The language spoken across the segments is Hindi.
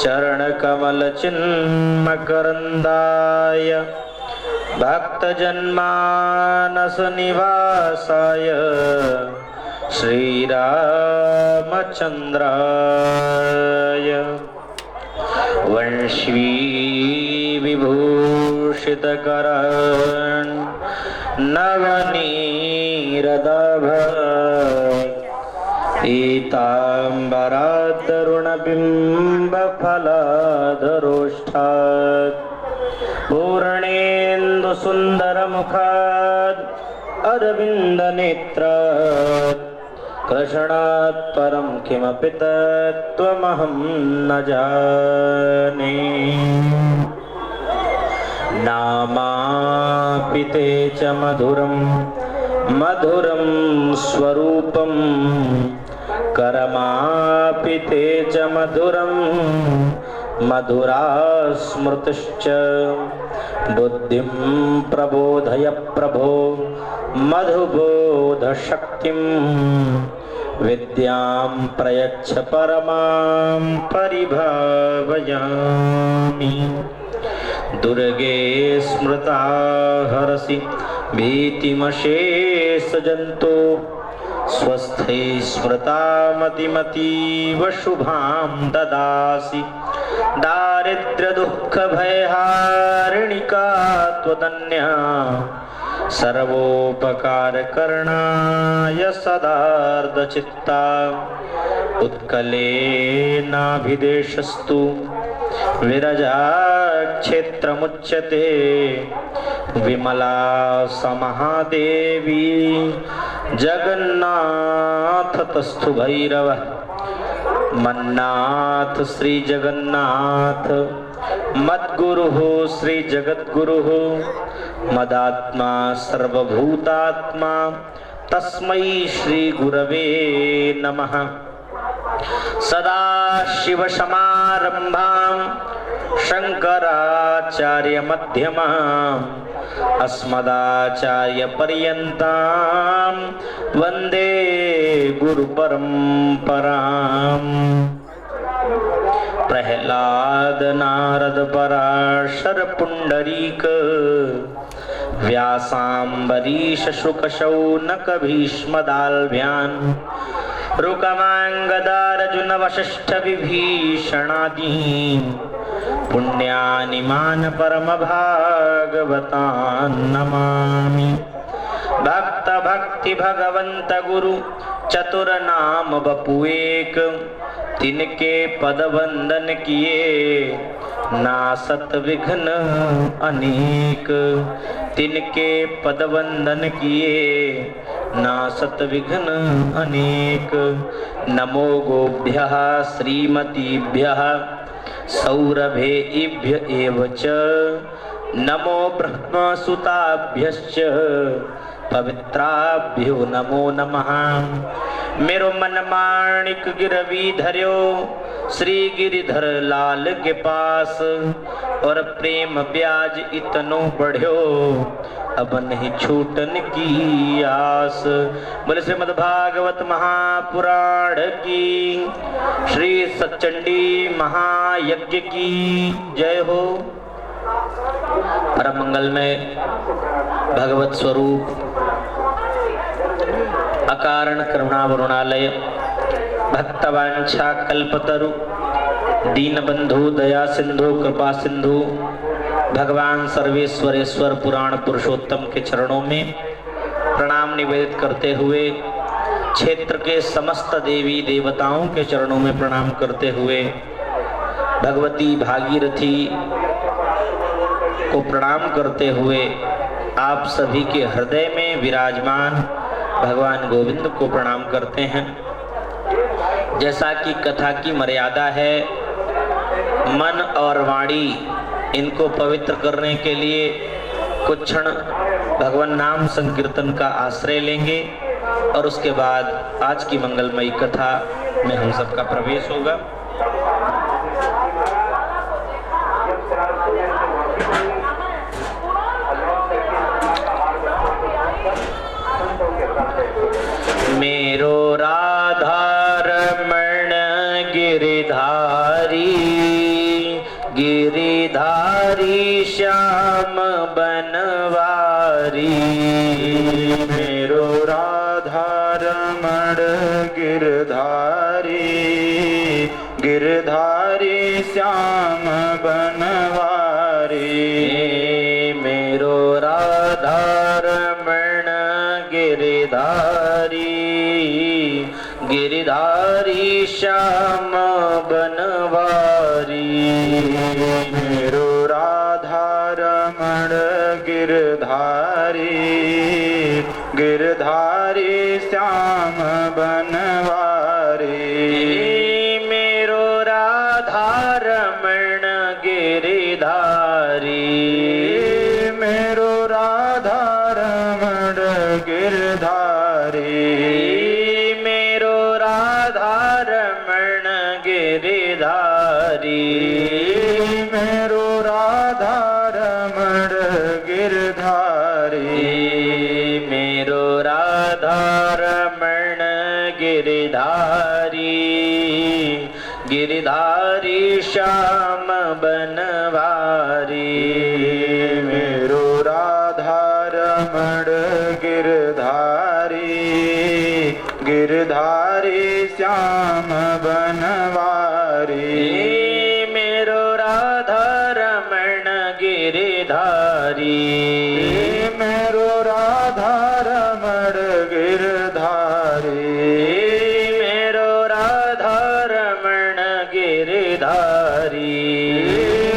चरणकमलचिन्मकरन्दाय भक्तजन्मानसनिवासाय श्रीरामचन्द्राय वंशी विभूषितकरान् नवनीरदाभ पीताम्बरादरुणबिम्बफलाधरोष्ठात् पूर्णेन्दुसुन्दरमुखात् अरविन्दनेत्रात् कृष्णात् परं किमपि तत्त्वमहं न जाने। नामापि ते च मधुरं मधुरं स्वरूपं कर्मापि ते च मधुरं मधुरा स्मृतिश्च। बुद्धिं प्रबोधय प्रभो मधुबोधशक्तिं विद्यां प्रयच्छ परमां परिभावयामि। दुर्गे स्मृता हरसि भीतिमशेषजन्तो स्वस्थै स्मृता मतिमतीव शुभां ददासि। दारिद्र्यदुःखभयहारिणिका त्वदन्या सर्वोपकारकरणाय सदार्धचित्ता। उत्कलेनाभिदेशस्तु विरजाक्षेत्रमुच्यते विमला समहादेवी जगन्नाथतस्थु भैरवः। मन्नाथ श्री जगन्नाथ मद्गुरुः श्री जगद्गुरुः मदात्मा सर्वभूतात्मा तस्मै श्री गुरवे नमः। सदाशिवसमारम्भां शंकराचार्यमध्यमाम् अस्मदाचार्यपर्यन्तां वन्दे गुरुपरम्पराम्। प्रह्लाद नारद पराशर पुंडरीक व्यासाम्बरीश शुक शौनक भीष्मदाल्भ्यान् रुकमांगदार्जुन वसिष्ठ विभीषणादीन् पुण्यानिमान् परमभागवतान् नमामि। भक्त भक्ति भगवंत गुरु चतुर नाम बपु एक तिनके पद वंदन किए नासत विघ्न अनेक। तिनके पद वंदन किए नासत विघ्न अनेक। नमो गोभ्यः श्रीमतीभ्यः सौरभेभ्य एव च। नमो ब्रह्मसुताभ्यश्च पवित्राभ्यो नमो नमः। मेरो मन माणिक गिरवी धर्यो श्री गिरिधर लाल के पास और प्रेम ब्याज इतनो बढ़्यो अब नहीं छूटन की आस। बोले श्रीमद् भागवत महापुराण की श्री सच्चंडी महायज्ञ की जय हो। परम मंगल में भगवत स्वरूप अकारण करुणावरुणालय भक्तवांछा कल्पतरु दीनबंधु दया सिंधु कृपा सिंधु भगवान सर्वेश्वरेश्वर पुराण पुरुषोत्तम के चरणों में प्रणाम निवेदित करते हुए क्षेत्र के समस्त देवी देवताओं के चरणों में प्रणाम करते हुए भगवती भागीरथी को प्रणाम करते हुए आप सभी के हृदय में विराजमान भगवान गोविंद को प्रणाम करते हैं। जैसा कि कथा की मर्यादा है, मन और वाणी इनको पवित्र करने के लिए कुछ क्षण भगवान नाम संकीर्तन का आश्रय लेंगे और उसके बाद आज की मंगलमयी कथा में हम सबका प्रवेश होगा। मेरो राधा रमण गिरिधारी गिरिधारी श्याम बनवारी। मेरो राधा रमण गिरधारी, गिरधारी श्याम बनवारी। मेरो राधा रमण गिरधारी, गिरधारी श्याम बनवारी। मेरो राधा रमण गिरधारी, गिरधारी श्याम बनवारी। मेरो राधा रमण गिरधारी, मेरो राधा रमण गिरधारी। मेरो राधा रमण गिरधारी। मेरो राधा रमण गिरधारी। मेरो राधा रमण गिरधारी, गिरधारी श्याम बनवारी। मेरो राधा रमण गिरधारी, गिरधारी श्याम बनवारी। मेरो राधा रमण गिरधारी, मेरो राधा रमण गिरधारी। मेरो राधा रमण गिरधारी।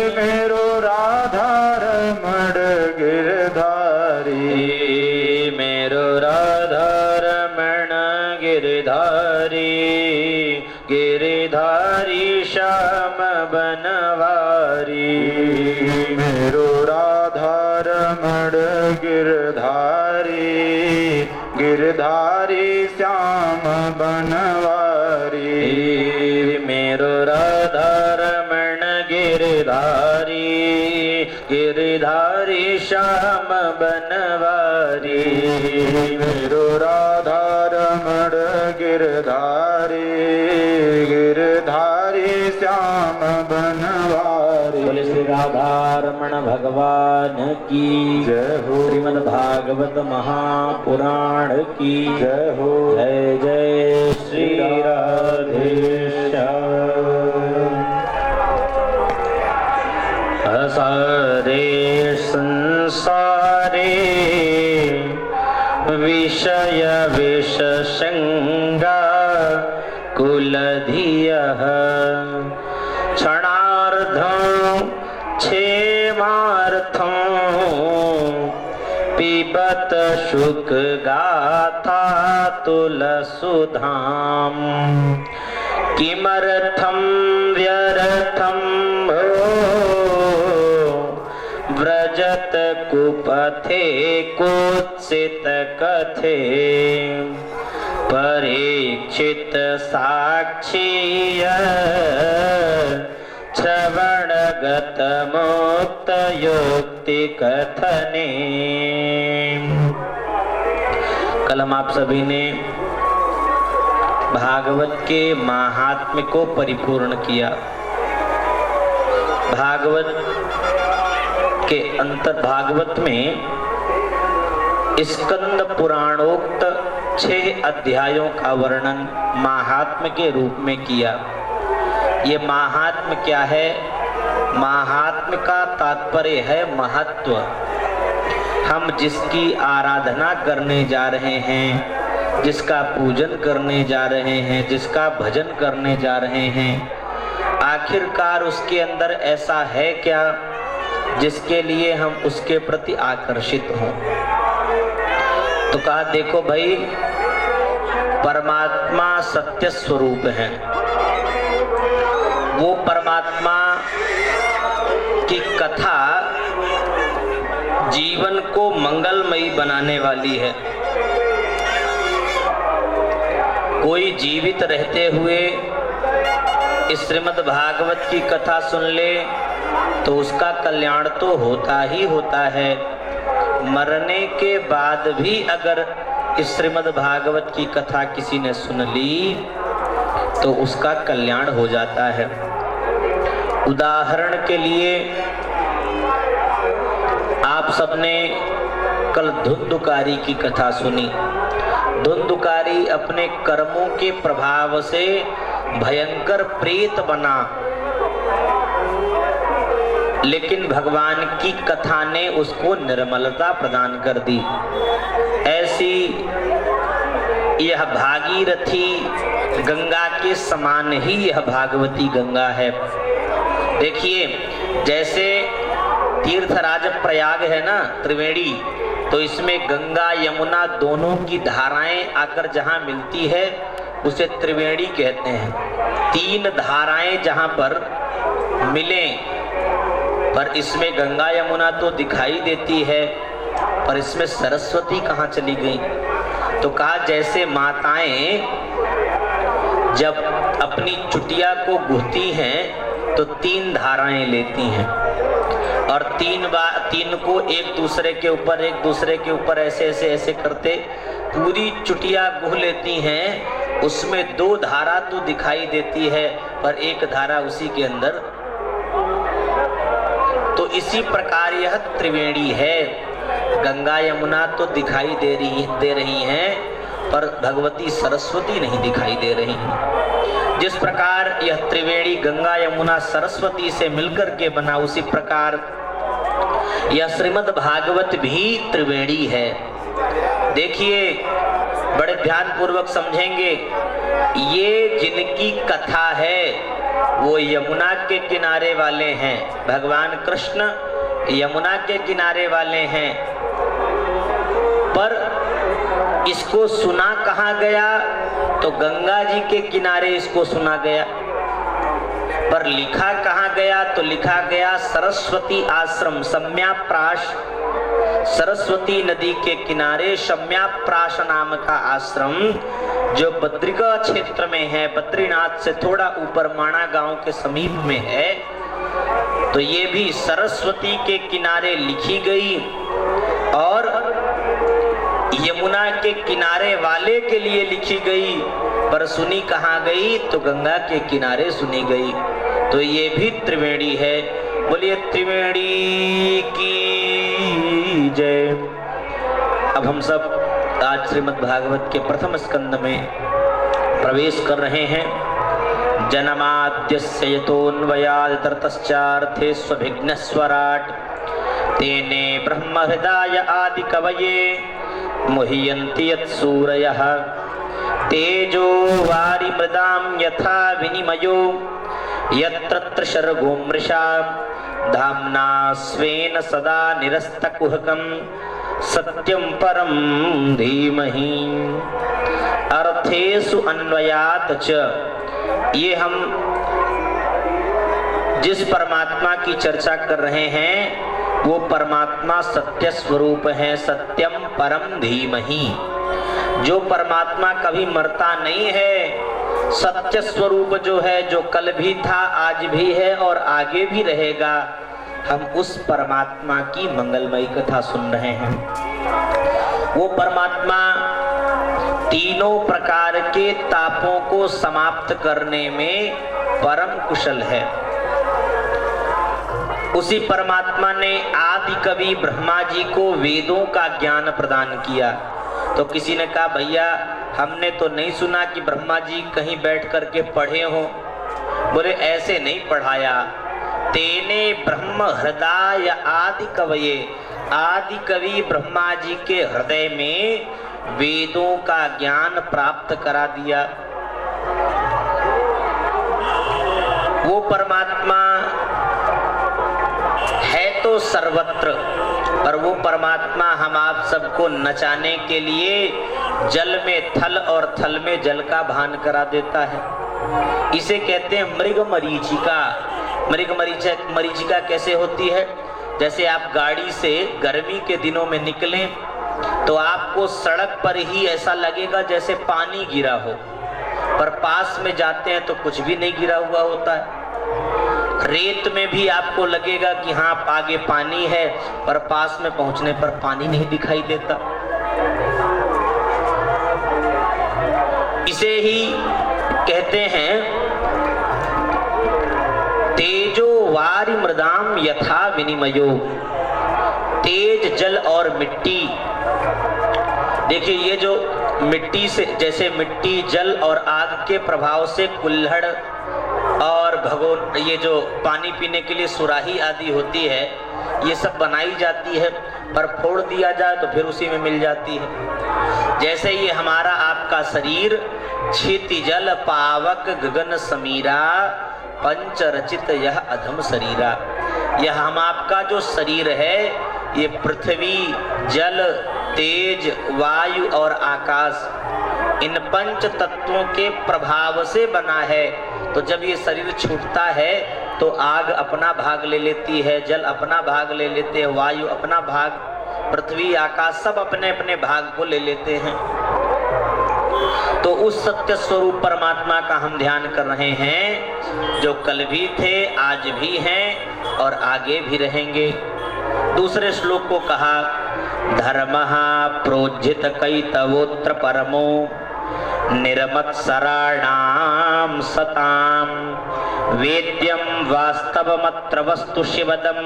मेरो राधा रमण गिरधारी। मेरो राधा रमण गिरधारी, गिरधारी श्याम बनवारी। मेरो राधा रमण गिरधारी, गिरधारी श्याम बनवारी। मेरो राधा रमण गिरधारी, गिरधारी श्याम बनवारी। मेरो राधा रमण गिरधारी, गिरधारी श्याम बनवारी। बोले श्री राधा रमण भगवान की जय हो। श्रीमद् भागवत महापुराण की जय हो। जय जय श्री राधे श्याम। सारे संसारे विषय विषसंगा कुलधियः क्षणार्धं क्षेमार्थं पिबत शुक गाथा तुलसुधाम। किमर्थं व्यर्थं व्रजत कुपथे कुत्सित कथे। परीक्षित साक्षीय श्रवणगत मुक्त युक्ति कथने। कल हम आप सभी ने भागवत के महात्म्य को परिपूर्ण किया। भागवत के अंतर भागवत में स्कंद पुराणोक्त 6 अध्यायों का वर्णन महात्म्य के रूप में किया। ये महात्म्य क्या है? महात्म्य का तात्पर्य है महत्व। हम जिसकी आराधना करने जा रहे हैं, जिसका पूजन करने जा रहे हैं, जिसका भजन करने जा रहे हैं, आखिरकार उसके अंदर ऐसा है क्या जिसके लिए हम उसके प्रति आकर्षित हों। तो कहा देखो भाई, परमात्मा सत्य स्वरूप है। वो परमात्मा की कथा जीवन को मंगलमयी बनाने वाली है। कोई जीवित रहते हुए इस श्रीमद् भागवत की कथा सुन ले तो उसका कल्याण तो होता ही होता है। मरने के बाद भी अगर इस श्रीमद् भागवत की कथा किसी ने सुन ली तो उसका कल्याण हो जाता है। उदाहरण के लिए आप सबने कल धुंधुकारी की कथा सुनी। धुंधुकारी अपने कर्मों के प्रभाव से भयंकर प्रेत बना, लेकिन भगवान की कथा ने उसको निर्मलता प्रदान कर दी। ऐसी यह भागीरथी गंगा के समान ही यह भागवती गंगा है। देखिए, जैसे तीर्थराज प्रयाग है ना, त्रिवेणी, तो इसमें गंगा यमुना दोनों की धाराएं आकर जहां मिलती है उसे त्रिवेणी कहते हैं। तीन धाराएं जहां पर मिले, पर इसमें गंगा यमुना तो दिखाई देती है, पर इसमें सरस्वती कहाँ चली गई? तो कहा जैसे माताएं जब अपनी चुटिया को गुहती हैं तो तीन धाराएं लेती हैं और तीन को एक दूसरे के ऊपर ऐसे करते पूरी चुटिया गुह लेती हैं। उसमें दो धारा तो दिखाई देती है पर एक धारा उसी के अंदर। तो इसी प्रकार यह त्रिवेणी है। गंगा यमुना तो दिखाई दे रही हैं, पर भगवती सरस्वती नहीं दिखाई दे रही हैं। जिस प्रकार यह त्रिवेणी गंगा यमुना सरस्वती से मिलकर के बना, उसी प्रकार यह श्रीमद् भागवत भी त्रिवेणी है। देखिए, बड़े ध्यान पूर्वक समझेंगे। ये जिनकी कथा है वो यमुना के किनारे वाले हैं। भगवान कृष्ण यमुना के किनारे वाले हैं, पर इसको सुना कहाँ गया? तो गंगा जी के किनारे इसको सुना गया। पर लिखा कहाँ गया? तो लिखा गया सरस्वती आश्रम, सम्याप्राश, सरस्वती नदी के किनारे सम्याप्राश नाम का आश्रम जो बद्रिका क्षेत्र में है, बद्रीनाथ से थोड़ा ऊपर माणा गांव के समीप में है। तो ये भी सरस्वती के किनारे लिखी गई और यमुना के किनारे वाले के लिए लिखी गई, पर सुनी कहाँ गई? तो गंगा के किनारे सुनी गई। तो ये भी त्रिवेणी है। बोलिए त्रिवेणी की जय। अब हम सब आज श्रीमद् भागवत के प्रथम स्कंद में प्रवेश कर रहे हैं। जन्माद्यस्य यतोऽन्वयात् ततश्चार्थेष्वभिघ्नस्वराट् तेने ब्रह्महृदाय आदिकवये मुह्यन्ति यत्सूरयः तेजो वारिमृदां यथा विनिमयो यत्र त्रिसर्गो मृषा धाम्ना स्वेन सदा निरस्तकुहकं सत्यं परं धीमहि। अर्थेषु अन्वयात् च, ये हम जिस परमात्मा की चर्चा कर रहे हैं वो परमात्मा सत्य स्वरूप है। सत्यम परम धीमहि। जो परमात्मा कभी मरता नहीं है, सत्य स्वरूप जो है, जो कल भी था, आज भी है और आगे भी रहेगा, हम उस परमात्मा की मंगलमयी कथा सुन रहे हैं। वो परमात्मा तीनों प्रकार के तापों को समाप्त करने में परम कुशल है। उसी परमात्मा ने आदि कवि ब्रह्मा जी को वेदों का ज्ञान प्रदान किया। तो किसी ने कहा भैया हमने तो नहीं सुना कि ब्रह्मा जी कहीं बैठ करके पढ़े हो। बोले ऐसे नहीं पढ़ाया। तेने ब्रह्म हृदय आदि कवये, आदि कवि ब्रह्मा जी के हृदय में वेदों का ज्ञान प्राप्त करा दिया। वो परमात्मा है तो सर्वत्र, पर वो परमात्मा हम आप सबको नचाने के लिए जल में थल और थल में जल का भान करा देता है। इसे कहते हैं मृग मरीचिका। मृग मरीचिका कैसे होती है? जैसे आप गाड़ी से गर्मी के दिनों में निकलें तो आपको सड़क पर ही ऐसा लगेगा जैसे पानी गिरा हो, पर पास में जाते हैं तो कुछ भी नहीं गिरा हुआ होता है। रेत में भी आपको लगेगा कि हाँ आगे पानी है, पर पास में पहुंचने पर पानी नहीं दिखाई देता। इसे ही कहते हैं तेजो वारि मृदाम यथा विनिमयो, तेज जल और मिट्टी। देखिए ये जो मिट्टी से, जैसे मिट्टी जल और आग के प्रभाव से कुल्हड़ और भगोन, ये जो पानी पीने के लिए सुराही आदि होती है, ये सब बनाई जाती है, पर फोड़ दिया जाए तो फिर उसी में मिल जाती है। जैसे ये हमारा आपका शरीर क्षिति जल पावक गगन समीरा, पंच रचित यह अधम शरीरा। यह हम आपका जो शरीर है, ये पृथ्वी जल तेज वायु और आकाश, इन पंच तत्वों के प्रभाव से बना है। तो जब ये शरीर छूटता है तो आग अपना भाग ले लेती है, जल अपना भाग ले लेते हैं, वायु अपना भाग, पृथ्वी आकाश सब अपने अपने भाग को ले लेते हैं। तो उस सत्य स्वरूप परमात्मा का हम ध्यान कर रहे हैं, जो कल भी थे, आज भी हैं और आगे भी रहेंगे। दूसरे श्लोक को कहा, धर्मः प्रोज्झित कैतवोत्र परमो निर्मत्सराणां सतां, वेद्यं वास्तवमत्र वस्तु शिवदं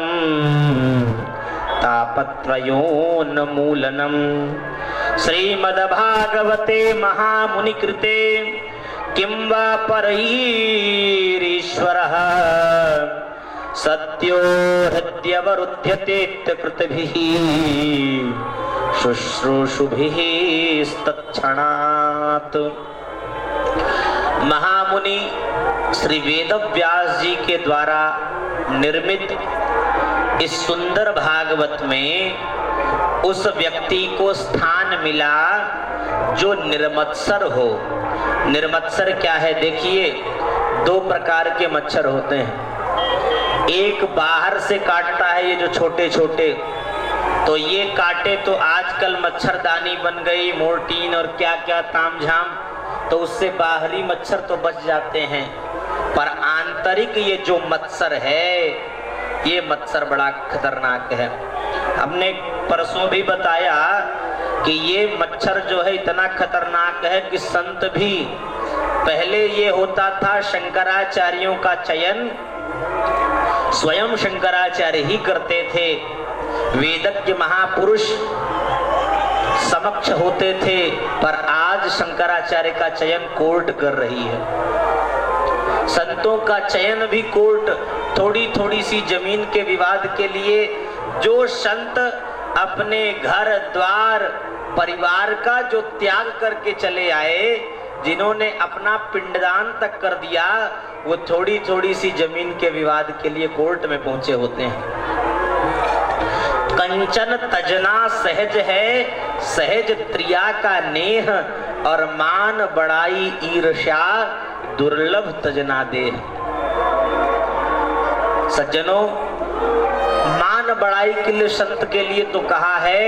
तापत्रयोन्मूलनम्। श्रीमद्भागवते महामुनिकृते किं वा परैरीश्वरः, सत्यो हृद्यवरुध्यते कृतभिः शुश्रूषुभिः तत्क्षणात्। महामुनि श्री वेदव्यास जी के द्वारा निर्मित इस सुंदर भागवत में उस व्यक्ति को स्थान मिला जो निर्मत्सर हो। निर्मत्सर क्या है? देखिए, दो प्रकार के मच्छर होते हैं। एक बाहर से काटता है, ये जो छोटे छोटे, तो ये काटे तो आजकल मच्छरदानी बन गई, मोर्टीन और क्या क्या तामझाम, तो उससे बाहरी मच्छर तो बच जाते हैं, पर आंतरिक ये जो मच्छर है, ये मच्छर बड़ा खतरनाक है। हमने परसों भी बताया कि ये मच्छर जो है इतना खतरनाक है कि संत भी, पहले ये होता था शंकराचार्यों का चयन स्वयं शंकराचार्य ही करते थे, वेदज्ञ महापुरुष समक्ष होते थे, पर आज शंकराचार्य का चयन कोर्ट कर रही है। संतों का चयन भी कोर्ट, थोड़ी थोड़ी सी जमीन के विवाद के लिए जो संत अपने घर द्वार परिवार का जो त्याग करके चले आए, जिन्होंने अपना पिंडदान तक कर दिया, वो थोड़ी थोड़ी सी जमीन के विवाद के लिए कोर्ट में पहुंचे होते हैं। कंचन तजना सहज है, सहज त्रिया का नेह, और मान बड़ाई ईर्ष्या दुर्लभ तजना देह। सज्जनों, मान बड़ाई के लिए संत के लिए तो कहा है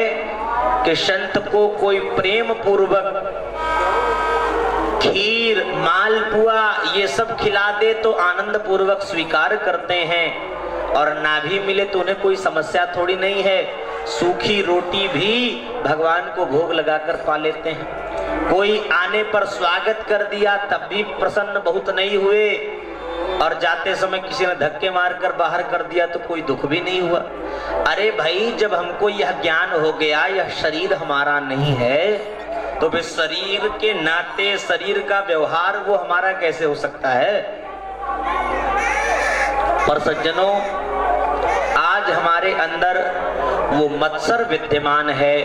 कि संत को कोई प्रेम पूर्वक खीर मालपुआ ये सब खिला दे तो आनंद पूर्वक स्वीकार करते हैं, और ना भी मिले तो उन्हें कोई समस्या थोड़ी नहीं है। सूखी रोटी भी भगवान को भोग लगाकर पा लेते हैं। कोई आने पर स्वागत कर दिया तब भी प्रसन्न बहुत नहीं हुए, और जाते समय किसी ने धक्के मारकर बाहर कर दिया तो कोई दुख भी नहीं हुआ। अरे भाई, जब हमको यह ज्ञान हो गया यह शरीर हमारा नहीं है, तो फिर शरीर के नाते शरीर का व्यवहार वो हमारा कैसे हो सकता है? पर सज्जनों, आज हमारे अंदर वो मत्सर विद्यमान है,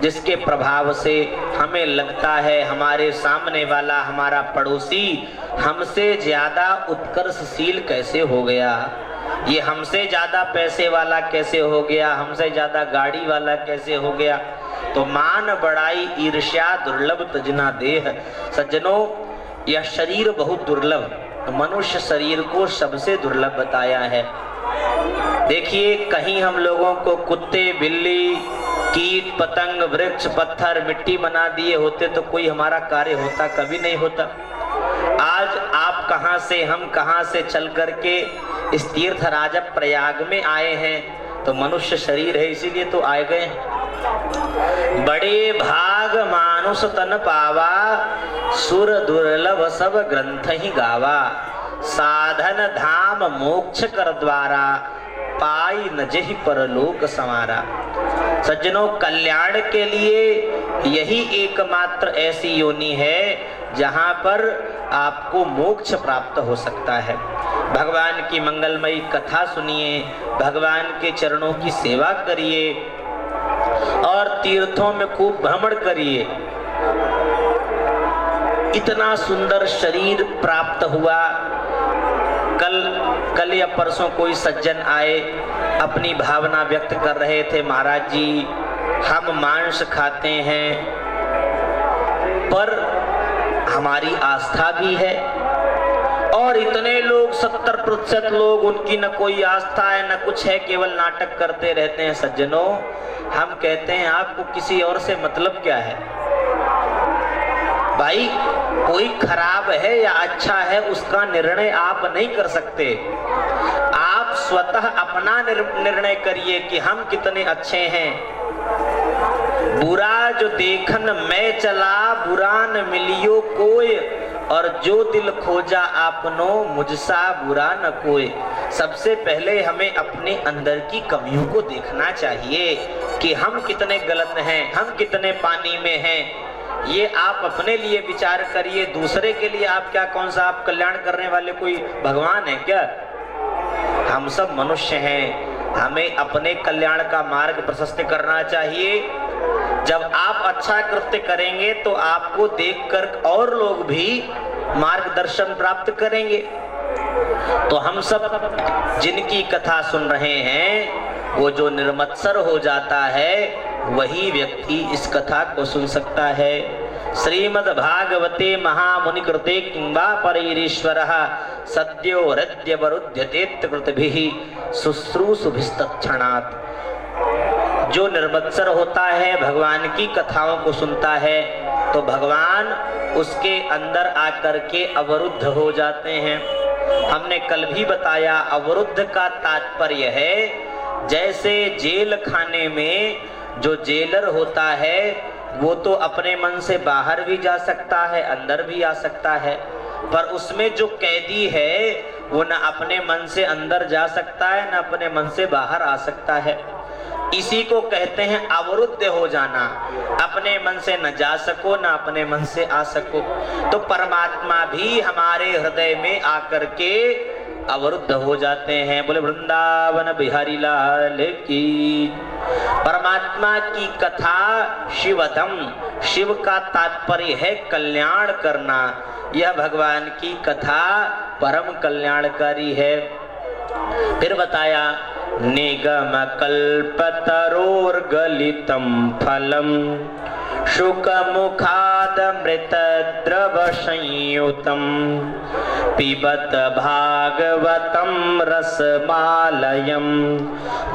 जिसके प्रभाव से हमें लगता है हमारे सामने वाला, हमारा पड़ोसी हमसे ज्यादा उत्कर्षशील कैसे हो गया, ये हमसे ज्यादा पैसे वाला कैसे हो गया, हमसे ज्यादा गाड़ी वाला कैसे हो गया। तो मान बड़ाई ईर्ष्या दुर्लभ तजना देह। सज्जनों, यह शरीर बहुत दुर्लभ, मनुष्य शरीर को सबसे दुर्लभ बताया है। देखिए, कहीं हम लोगों को कुत्ते बिल्ली कीट पतंग वृक्ष पत्थर मिट्टी बना दिए होते तो कोई हमारा कार्य होता? कभी नहीं होता। आज आप कहां से, हम कहां से चल करके इस तीर्थ राज प्रयाग में आए हैं, तो मनुष्य शरीर है इसीलिए तो आए गए। बड़े भाग मानुष तन पावा, सुर दुर्लभ सब ग्रंथ ही गावा। साधन धाम मोक्ष कर द्वारा, पाई न जेहि परलोक संवारा। सज्जनों, कल्याण के लिए यही एकमात्र ऐसी योनि है जहां पर आपको मोक्ष प्राप्त हो सकता है। भगवान की मंगलमयी कथा सुनिए, भगवान के चरणों की सेवा करिए और तीर्थों में खूब भ्रमण करिए। इतना सुंदर शरीर प्राप्त हुआ। कल या परसों कोई सज्जन आए, अपनी भावना व्यक्त कर रहे थे, महाराज जी हम मांस खाते हैं पर हमारी आस्था भी है। और इतने लोग 70% लोग, उनकी न कोई आस्था है न कुछ है, केवल नाटक करते रहते हैं। सज्जनों, हम कहते हैं आपको किसी और से मतलब क्या है भाई? कोई खराब है या अच्छा है उसका निर्णय आप नहीं कर सकते। आप स्वतः अपना निर्णय करिए कि हम कितने अच्छे हैं। बुरा जो देखन मैं चला, बुरा न मिलियो कोई, और जो दिल खोजा आपनो, मुझसा बुरा न कोई। सबसे पहले हमें अपने अंदर की कमियों को देखना चाहिए कि हम कितने गलत हैं, हम कितने पानी में हैं। ये आप अपने लिए विचार करिए, दूसरे के लिए आप क्या, कौन सा आप कल्याण करने वाले कोई भगवान है क्या? हम सब मनुष्य हैं, हमें अपने कल्याण का मार्ग प्रशस्त करना चाहिए। जब आप अच्छा कृत्य करेंगे तो आपको देखकर और लोग भी मार्गदर्शन प्राप्त करेंगे। तो हम सब जिनकी कथा सुन रहे हैं, वो जो निर्मत्सर हो जाता है वही व्यक्ति इस कथा को सुन सकता है। श्रीमद् भागवते महामुनि कृते किंवा परैरीश्वरः सद्यो हृदय वरुध्यते कृतभिः शुश्रूषुभिस्तत्क्षणात्। जो निर्मत्सर होता है, भगवान की कथाओं को सुनता है, तो भगवान उसके अंदर आकर के अवरुद्ध हो जाते हैं। हमने कल भी बताया, अवरुद्ध का तात्पर्य है जैसे जेल खाने में जो जेलर होता है वो तो अपने मन से बाहर भी जा सकता है, अंदर भी आ सकता है, पर उसमें जो कैदी है वो न अपने मन से अंदर जा सकता है न अपने मन से बाहर आ सकता है। इसी को कहते हैं अवरुद्ध हो जाना, अपने मन से न जा सको न अपने मन से आ सको। तो परमात्मा भी हमारे हृदय में आकर के अवरुद्ध हो जाते हैं। बोले वृंदावन बिहारी लाल की। परमात्मा की कथा शिवदम, शिव का तात्पर्य है कल्याण करना। यह भगवान की कथा परम कल्याणकारी है। फिर बताया, निगम कल्पतरोर्गलितं फलम शुक मुखाद मृत द्रव संयुतम पिबत भागवतम रसमालयम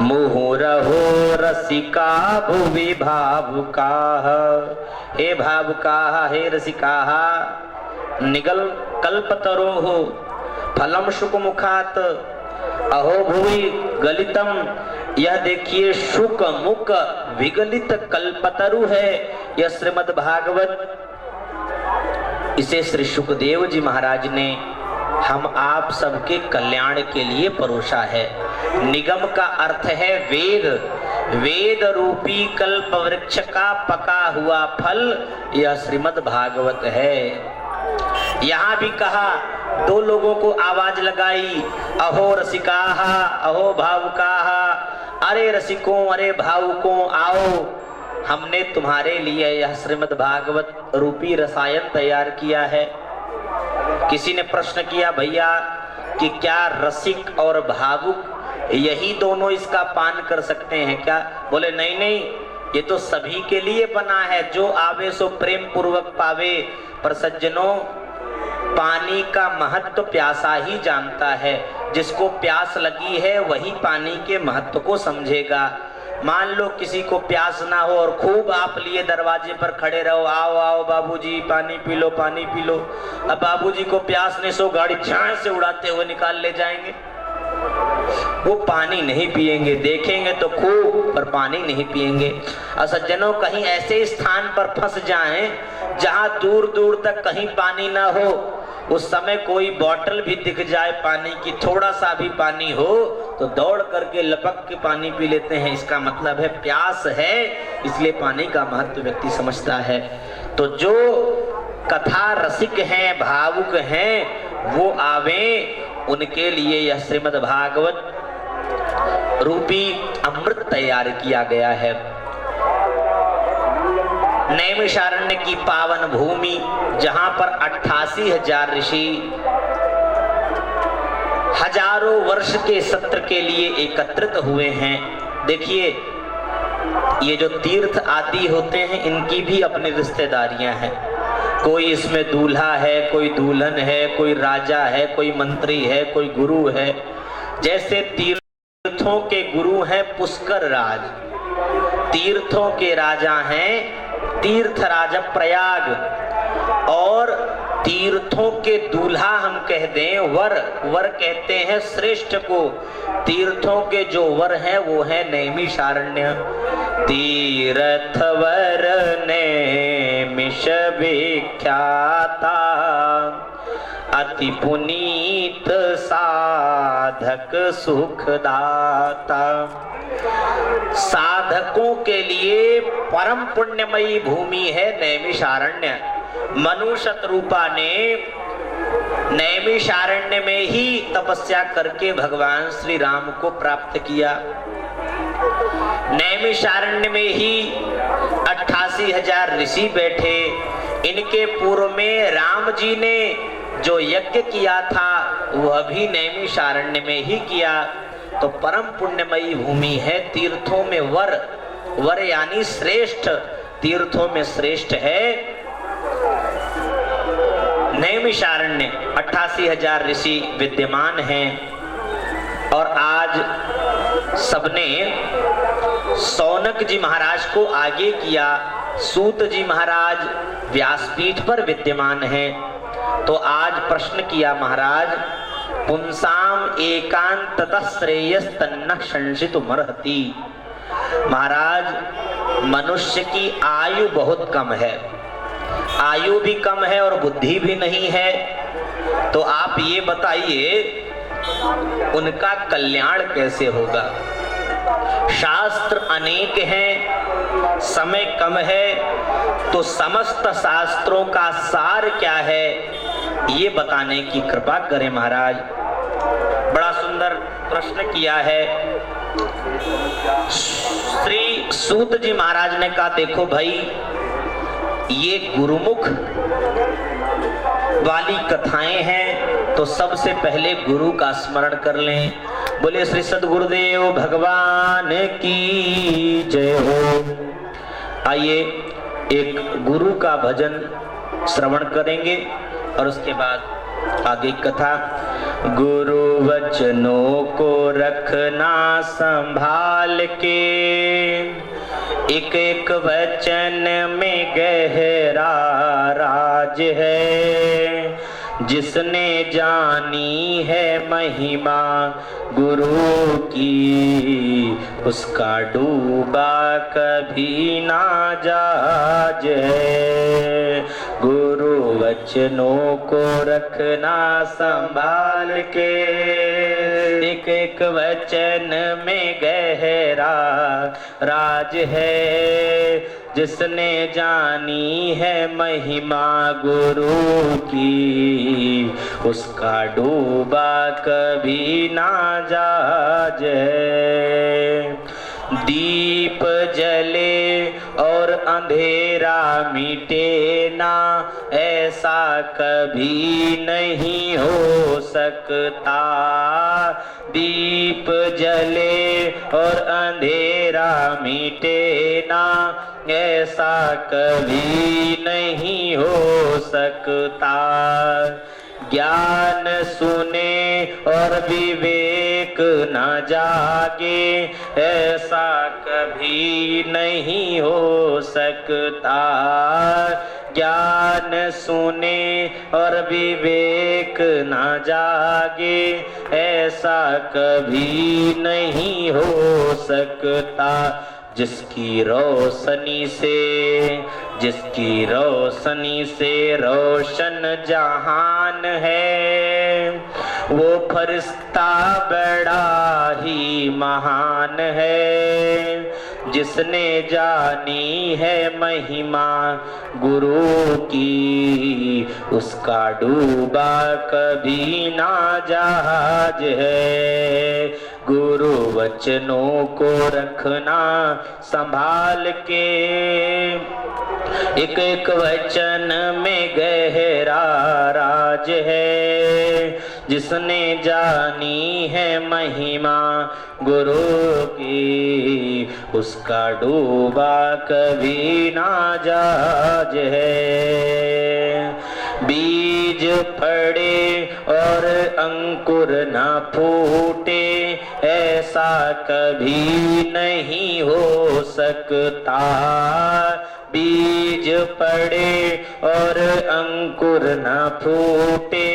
मुहुरहो रसिका भुवि भावुकाः। हे भावुकाः, हे रसिकाः, निगल कल्पतरोः फलम शुक मुखात अहो भुवि गलितम। यह देखिए शुक मुख विगलित कल्पतरु है यह श्रीमद् भागवत। इसे श्री सुखदेव जी महाराज ने हम आप सबके कल्याण के लिए परोसा है। निगम का अर्थ है वेद, वेद रूपी कल्प वृक्ष का पका हुआ फल यह श्रीमद् भागवत है। यहाँ भी कहा, दो लोगों को आवाज लगाई, अहो रसिकाः अहो भावुकाः, अरे रसिकों अरे भावुकों आओ, हमने तुम्हारे लिए यह श्रीमद् भागवत रूपी रसायन तैयार किया है। किसी ने प्रश्न किया, भैया कि क्या रसिक और भावुक यही दोनों इसका पान कर सकते हैं क्या? बोले नहीं नहीं, ये तो सभी के लिए बना है, जो आवे सो प्रेम पूर्वक पावे। पर सज्जनों, पानी का महत्व प्यासा ही जानता है। जिसको प्यास लगी है वही पानी के महत्व को समझेगा। मान लो किसी को प्यास ना हो और खूब आप लिए दरवाजे पर खड़े रहो, आओ आओ बाबूजी पानी पी लो पानी पी लो। अब बाबूजी को प्यास नहीं, सो गाड़ी झाड़ से उड़ाते हुए निकाल ले जाएंगे। वो पानी नहीं पिएंगे, देखेंगे तो खूब पर पानी नहीं पिएंगे। और सज्जनों, कहीं ऐसे स्थान पर फंस जाएं जहां दूर दूर तक कहीं पानी ना हो, उस समय कोई बॉटल भी दिख जाए पानी की, थोड़ा सा भी पानी हो तो दौड़ करके लपक के पानी पी लेते हैं। इसका मतलब है प्यास है, इसलिए पानी का महत्व व्यक्ति समझता है। तो जो कथा रसिक हैं, भावुक हैं, वो आवे, उनके लिए यह श्रीमद् भागवत रूपी अमृत तैयार किया गया है। नैमिषारण्य की पावन भूमि, जहां पर 88,000 ऋषि हजारों वर्ष के सत्र के लिए एकत्रित हुए हैं। देखिए, ये जो तीर्थ आदि होते हैं, इनकी भी अपनी रिश्तेदारियां हैं। कोई इसमें दूल्हा है, कोई दुल्हन है, कोई राजा है, कोई मंत्री है, कोई गुरु है। जैसे तीर्थों के गुरु हैं पुष्कर राज, तीर्थों के राजा हैं तीर्थ राजा प्रयाग, और तीर्थों के दूल्हा हम कह दें वर, वर कहते हैं श्रेष्ठ को। तीर्थों के जो वर हैं वो है नैमिषारण्य। तीर्थवर नैमिष विख्याता, अति पुनीत साधक सुखदाता। साधकों के लिए परम पुण्यमयी भूमि है नैमिषारण्य। मनु शतरूपा ने नैमिषारण्य में ही तपस्या करके भगवान श्री राम को प्राप्त किया। नैमिषारण्य में ही 88,000 ऋषि बैठे। इनके पूर्व में राम जी ने जो यज्ञ किया था वह भी नैमिषारण्य में ही किया। तो परम पुण्यमयी भूमि है। तीर्थों में वर, वर यानी श्रेष्ठ, तीर्थों में श्रेष्ठ है नैमिषारण्य। 88,000 ऋषि विद्यमान हैं। और आज सबने सौनक जी महाराज को आगे किया। सूत जी महाराज व्यासपीठ पर विद्यमान हैं। तो आज प्रश्न किया महाराज, पुंसाम एकांततः श्रेयस्तन्नः संशितुमर्हति। महाराज, मनुष्य की आयु बहुत कम है, आयु भी कम है और बुद्धि भी नहीं है। तो आप ये बताइए उनका कल्याण कैसे होगा? शास्त्र अनेक हैं, समय कम है, तो समस्त शास्त्रों का सार क्या है ये बताने की कृपा करें महाराज। बड़ा सुंदर प्रश्न किया है। श्री सूत जी महाराज ने कहा, देखो भाई, ये गुरुमुख वाली कथाएं हैं, तो सबसे पहले गुरु का स्मरण कर लें। बोले श्री सद्गुरुदेव भगवान की जय हो। आइए एक गुरु का भजन श्रवण करेंगे और उसके बाद आगे कथा। गुरु वचनों को रखना संभाल के, एक एक वचन में गहरा राज है। जिसने जानी है महिमा गुरु की, उसका डूबा कभी ना जाज है। गुरु वचनों को रखना संभाल के, एक एक वचन में गहरा राज है। जिसने जानी है महिमा गुरु की, उसका डूबा कभी ना जाज है। दीप जले और अंधेरा मिटे ना, ऐसा कभी नहीं हो सकता। दीप जले और अंधेरा मिटे ना, ऐसा कभी नहीं हो सकता। ज्ञान सुने और विवेक न जागे, ऐसा कभी नहीं हो सकता। ज्ञान सुने और विवेक न जागे, ऐसा कभी नहीं हो सकता। जिसकी रोशनी से रोशन जहान है, वो फरिश्ता बड़ा ही महान है। जिसने जानी है महिमा गुरु की, उसका डूबा कभी ना जहाज है। गुरु वचनों को रखना संभाल के, एक एक वचन में गहरा राज है। जिसने जानी है महिमा गुरु की, उसका डूबा कभी ना जहाज है। बीज पड़े और अंकुर न फूटे, ऐसा कभी नहीं हो सकता। बीज पड़े और अंकुर न फूटे,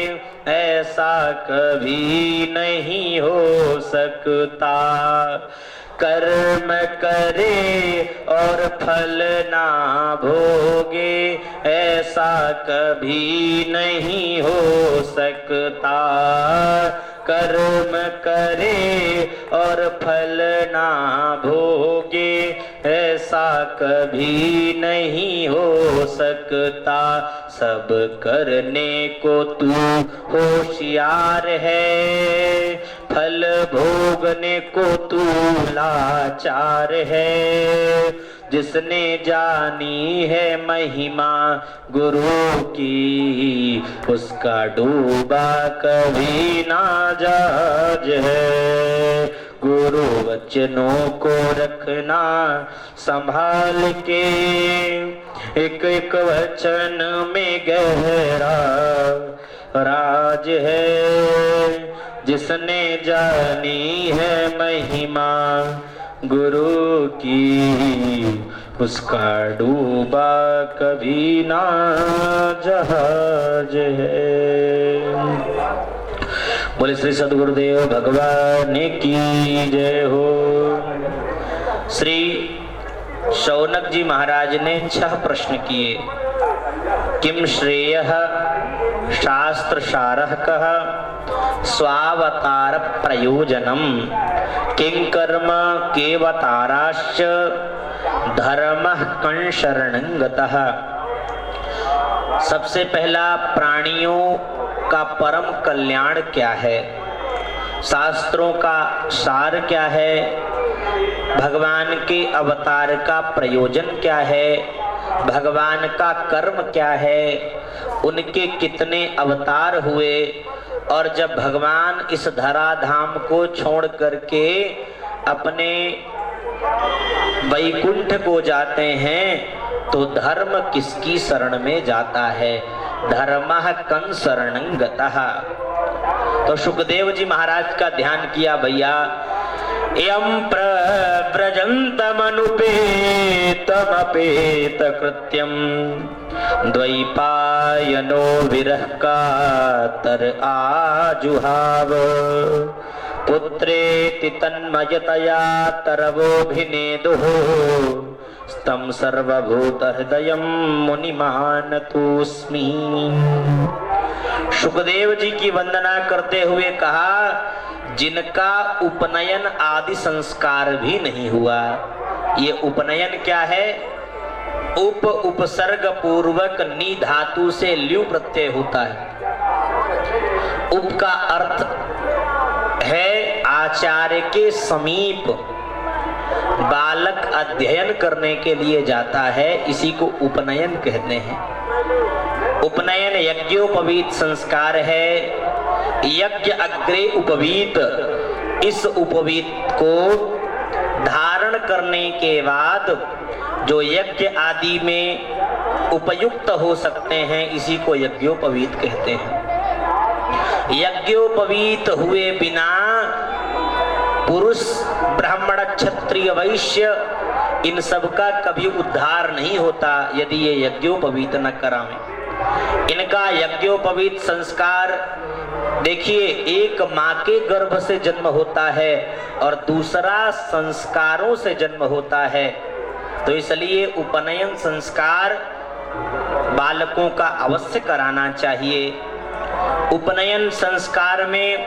ऐसा कभी नहीं हो सकता। कर्म करे और फल ना भोगे, ऐसा कभी नहीं हो सकता। कर्म करे और फल ना भोगे, ऐसा कभी नहीं हो सकता। सब करने को तू होशियार है, फल भोगने को तू लाचार है। जिसने जानी है महिमा गुरु की, उसका डूबा कभी ना जहाज है। गुरु वचनों को रखना संभाल के, एक एक वचन में गहरा राज है। जिसने जानी है महिमा गुरु की, उसका डूबा कभी ना जहाज है। बोले श्री सद्गुरुदेव भगवान की जय हो। श्री शौनक जी महाराज ने 6 प्रश्न किए। किम श्रेयः शास्त्र सारः कः, स्वावतार प्रयोजनम, किं कर्म केवताराश्च, धर्मः कं शरणं गतः। सबसे पहला, प्राणियों का परम कल्याण क्या है, शास्त्रों का सार क्या है, भगवान के अवतार का प्रयोजन क्या है, भगवान का कर्म क्या है, उनके कितने अवतार हुए, और जब भगवान इस धराधाम को छोड़ करके अपने वैकुंठ को जाते हैं तो धर्म किसकी शरण में जाता है, धर्मः कं शरणं गतः। तो सुखदेव जी महाराज का ध्यान किया, भैया यम प्रव्रजन्तमनुपेतमपेत कृत्यम, द्वैपायनो विरह कातर आजुहाव, पुत्रेति तन्मयतया तरवोभिनेदुः, तं सर्वभूतहृदयं मुनिमानतोऽस्मि। सुखदेव जी की वंदना करते हुए कहा, जिनका उपनयन आदि संस्कार भी नहीं हुआ। ये उपनयन क्या है? उपसर्ग पूर्वक नी धातु से ल्यू प्रत्यय होता है। उप का अर्थ है आचार्य के समीप बालक अध्ययन करने के लिए जाता है, इसी को उपनयन कहते हैं। उपनयन यज्ञोपवीत संस्कार है। यज्ञ अग्रे उपवीत, इस उपवीत को धारण करने के बाद जो यज्ञ आदि में उपयुक्त हो सकते हैं, इसी को यज्ञोपवीत कहते हैं। यज्ञोपवीत हुए बिना पुरुष, ब्राह्मण, क्षत्रिय, वैश्य इन सब का कभी उद्धार नहीं होता यदि ये यज्ञोपवीत न करावें। इनका यज्ञोपवीत संस्कार देखिए, एक माँ के गर्भ से जन्म होता है और दूसरा संस्कारों से जन्म होता है। तो इसलिए उपनयन संस्कार बालकों का अवश्य कराना चाहिए। उपनयन संस्कार में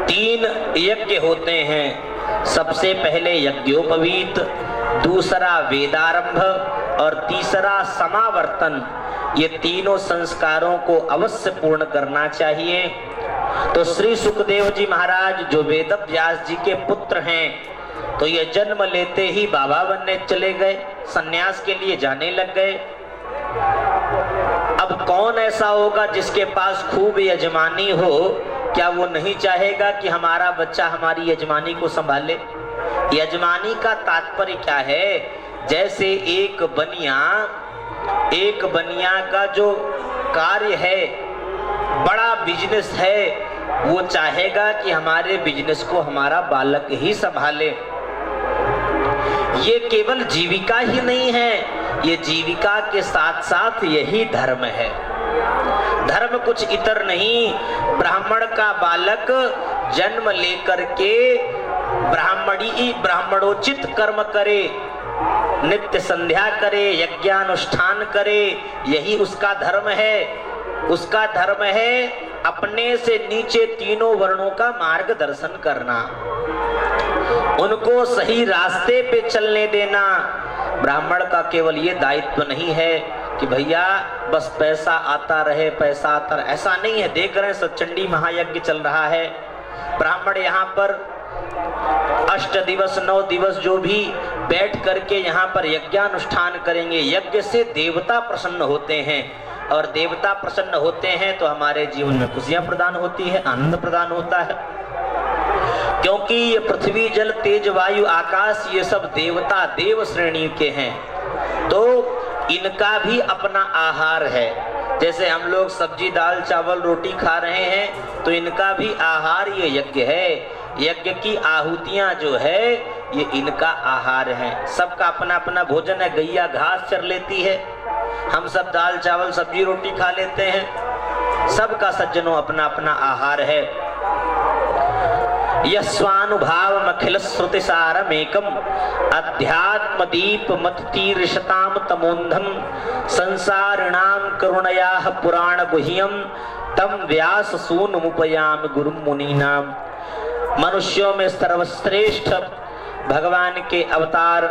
3 यज्ञ होते हैं। सबसे पहले यज्ञोपवीत, दूसरा वेदारंभ और तीसरा समावर्तन। ये तीनों संस्कारों को अवश्य पूर्ण करना चाहिए। तो श्री सुखदेव जी महाराज जो वेद व्यास जी के पुत्र हैं, तो ये जन्म लेते ही बाबा बनने चले गए, सन्यास के लिए जाने लग गए। अब कौन ऐसा होगा जिसके पास खूब यजमानी हो, क्या वो नहीं चाहेगा कि हमारा बच्चा हमारी यजमानी को संभाले? यजमानी का तात्पर्य क्या है? जैसे एक बनिया का जो कार्य है, बड़ा बिजनेस है, वो चाहेगा कि हमारे बिजनेस को हमारा बालक ही संभाले। ये केवल जीविका ही नहीं है, ये जीविका के साथ साथ यही धर्म है। धर्म कुछ इतर नहीं, ब्राह्मण का बालक जन्म लेकर के ब्राह्मणोचित कर्म करे, नित्य संध्या करे, यज्ञानुष्ठान करे, यही उसका धर्म है। उसका धर्म है अपने से नीचे तीनों वर्णों का मार्गदर्शन करना, उनको सही रास्ते पे चलने देना। ब्राह्मण का केवल ये दायित्व नहीं है कि भैया बस पैसा आता रहे, पैसा आता रहे, ऐसा नहीं है। देख रहे हैं सचंडी महायज्ञ चल रहा है, ब्राह्मण यहाँ पर 8 दिवस 9 दिवस जो भी बैठ करके यहाँ पर यज्ञानुष्ठान करेंगे। यज्ञ से देवता प्रसन्न होते हैं, और देवता प्रसन्न होते हैं तो हमारे जीवन में खुशियां प्रदान होती है, आनंद प्रदान होता है। क्योंकि ये पृथ्वी जल तेज वायु आकाश ये सब देवता देव श्रेणी के हैं, तो इनका भी अपना आहार है। जैसे हम लोग सब्जी दाल चावल रोटी खा रहे हैं, तो इनका भी आहार ये यज्ञ है। यज्ञ की आहुतियां जो है ये इनका आहार है। सबका अपना अपना भोजन है। गैया घास चर लेती है, हम सब दाल चावल सब्जी रोटी खा लेते हैं। सबका सज्जनों अपना अपना आहार है। यस्वानुभावमखिल श्रुतिसारमेकम अध्यात्म दीप मत्तीर्षताम तमोन्धम संसारिणाम करुणयाः पुराण गुह्यम तम व्यास सूनुमुपयाम गुरुम मुनीनाम। मनुष्यों में सर्वश्रेष्ठ भगवान के अवतार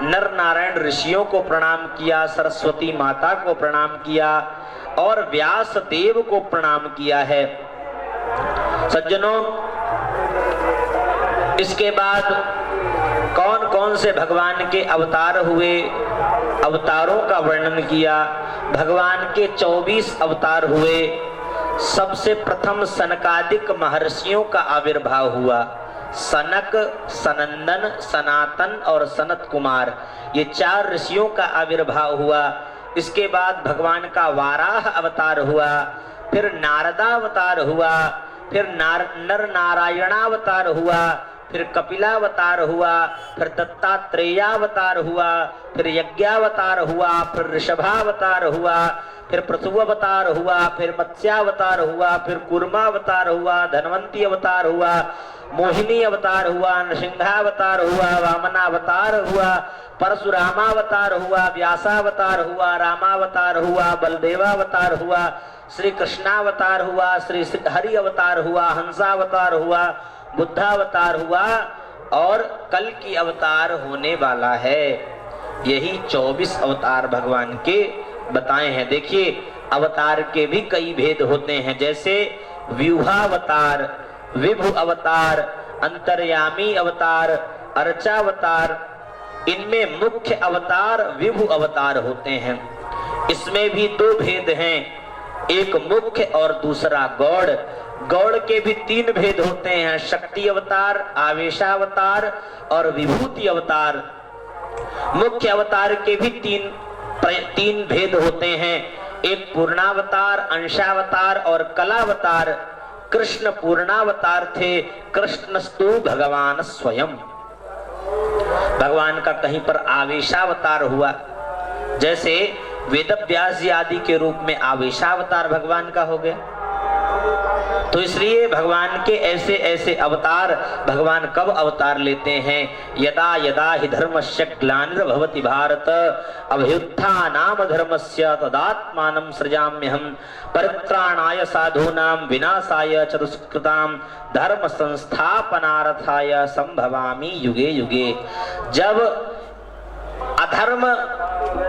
नर नारायण ऋषियों को प्रणाम किया, सरस्वती माता को प्रणाम किया और व्यास देव को प्रणाम किया है। सज्जनों, इसके बाद कौन कौन से भगवान के अवतार हुए, अवतारों का वर्णन किया। भगवान के 24 अवतार हुए। सबसे प्रथम सनकादिक महर्षियों का आविर्भाव हुआ। सनक, सनंदन, सनातन और सनत कुमार, ये 4 ऋषियों का आविर्भाव हुआ। इसके बाद भगवान का वाराह अवतार हुआ, फिर नारदावतार हुआ, फिर नर नारायणावतार हुआ, फिर कपिलावतार हुआ, फिर दत्तात्रेयावतार हुआ, फिर यज्ञावतार हुआ, फिर ऋषभावतार हुआ, फिर पृथुअवतार हुआ, फिर मत्स्यावतार हुआ, फिर कूर्मावतार हुआ, धनवंती अवतार हुआ, मोहिनी अवतार हुआ, नृसिंहावतार हुआ, वामनावतार हुआ, परशुरामावतार हुआ, व्यासावतार हुआ, रामावतार हुआ, बलदेवावतार हुआ, श्री कृष्णावतार हुआ, श्री हरि अवतार हुआ, हंसावतार हुआ, बुद्धावतार हुआ और कल की अवतार होने वाला है। यही 24 अवतार भगवान के बताए हैं। देखिए, अवतार के भी कई भेद होते हैं, जैसे व्यूहावतार, विभु अवतार, अंतर्यामी अवतार, अर्चावतार। इनमें मुख्य अवतार विभु अवतार होते हैं। इसमें भी 2 भेद हैं, एक मुख्य और दूसरा गौड़। गौड़ के भी 3 भेद होते हैं, शक्ति अवतार, आवेशावतार और विभूति अवतार। मुख्य अवतार के भी 3 भेद होते हैं, एक पूर्णावतार, अंशावतार और कलावतार। कृष्ण पूर्णावतार थे, कृष्णस्तु भगवान स्वयं। भगवान का कहीं पर आवेशावतार हुआ, जैसे वेद व्यास जी आदि के रूप में आवेशावतार भगवान का हो गया। तो इसलिए भगवान के ऐसे ऐसे अवतार, भगवान कब अवतार लेते हैं? यदा यदा हि धर्मस्य ग्लानिर्भवति भारत अभ्युत्थानाम धर्मस्य तदात्मानं सृजाम्यहम् परित्राणाय साधूनां विनाशाय च दुष्कृतां धर्म संस्थापनार्थाय संभवामि युगे युगे। जब अधर्म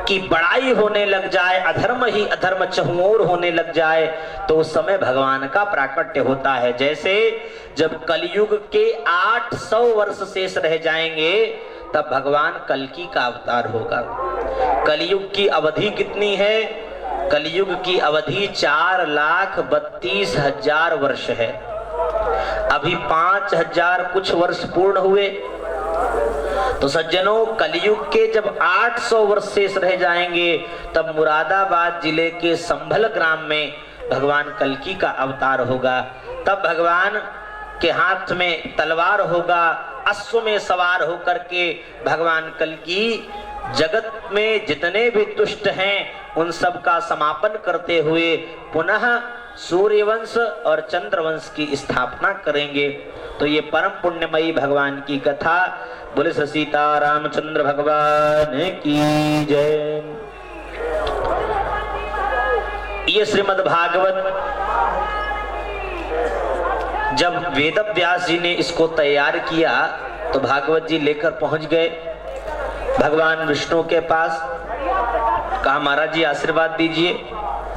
की बड़ाई होने लग जाए, अधर्म ही अधर्म चहुओर होने लग जाए, तो उस समय भगवान का प्राकट्य होता है। जैसे जब कलयुग के 800 वर्ष शेष रह जाएंगे, तब भगवान कल्कि का अवतार होगा। कलयुग की अवधि कितनी है? कलयुग की अवधि 4,32,000 वर्ष है। अभी 5,000 कुछ वर्ष पूर्ण हुए। तो सज्जनों, कलयुग के जब 800 वर्ष शेष रह जाएंगे, तब मुरादाबाद जिले के संभल ग्राम में भगवान कल्कि का अवतार होगा। तब भगवान के हाथ में तलवार होगा, अश्व में सवार होकर के भगवान कल्कि जगत में जितने भी दुष्ट हैं उन सब का समापन करते हुए पुनः सूर्यवंश और चंद्रवंश की स्थापना करेंगे। तो ये परम पुण्यमयी भगवान की कथा। बोले सीता रामचंद्र भगवान की जय। ये श्रीमद् भागवत जब वेद व्यास जी ने इसको तैयार किया तो भागवत जी लेकर पहुंच गए भगवान विष्णु के पास। कहा महाराज जी आशीर्वाद दीजिए।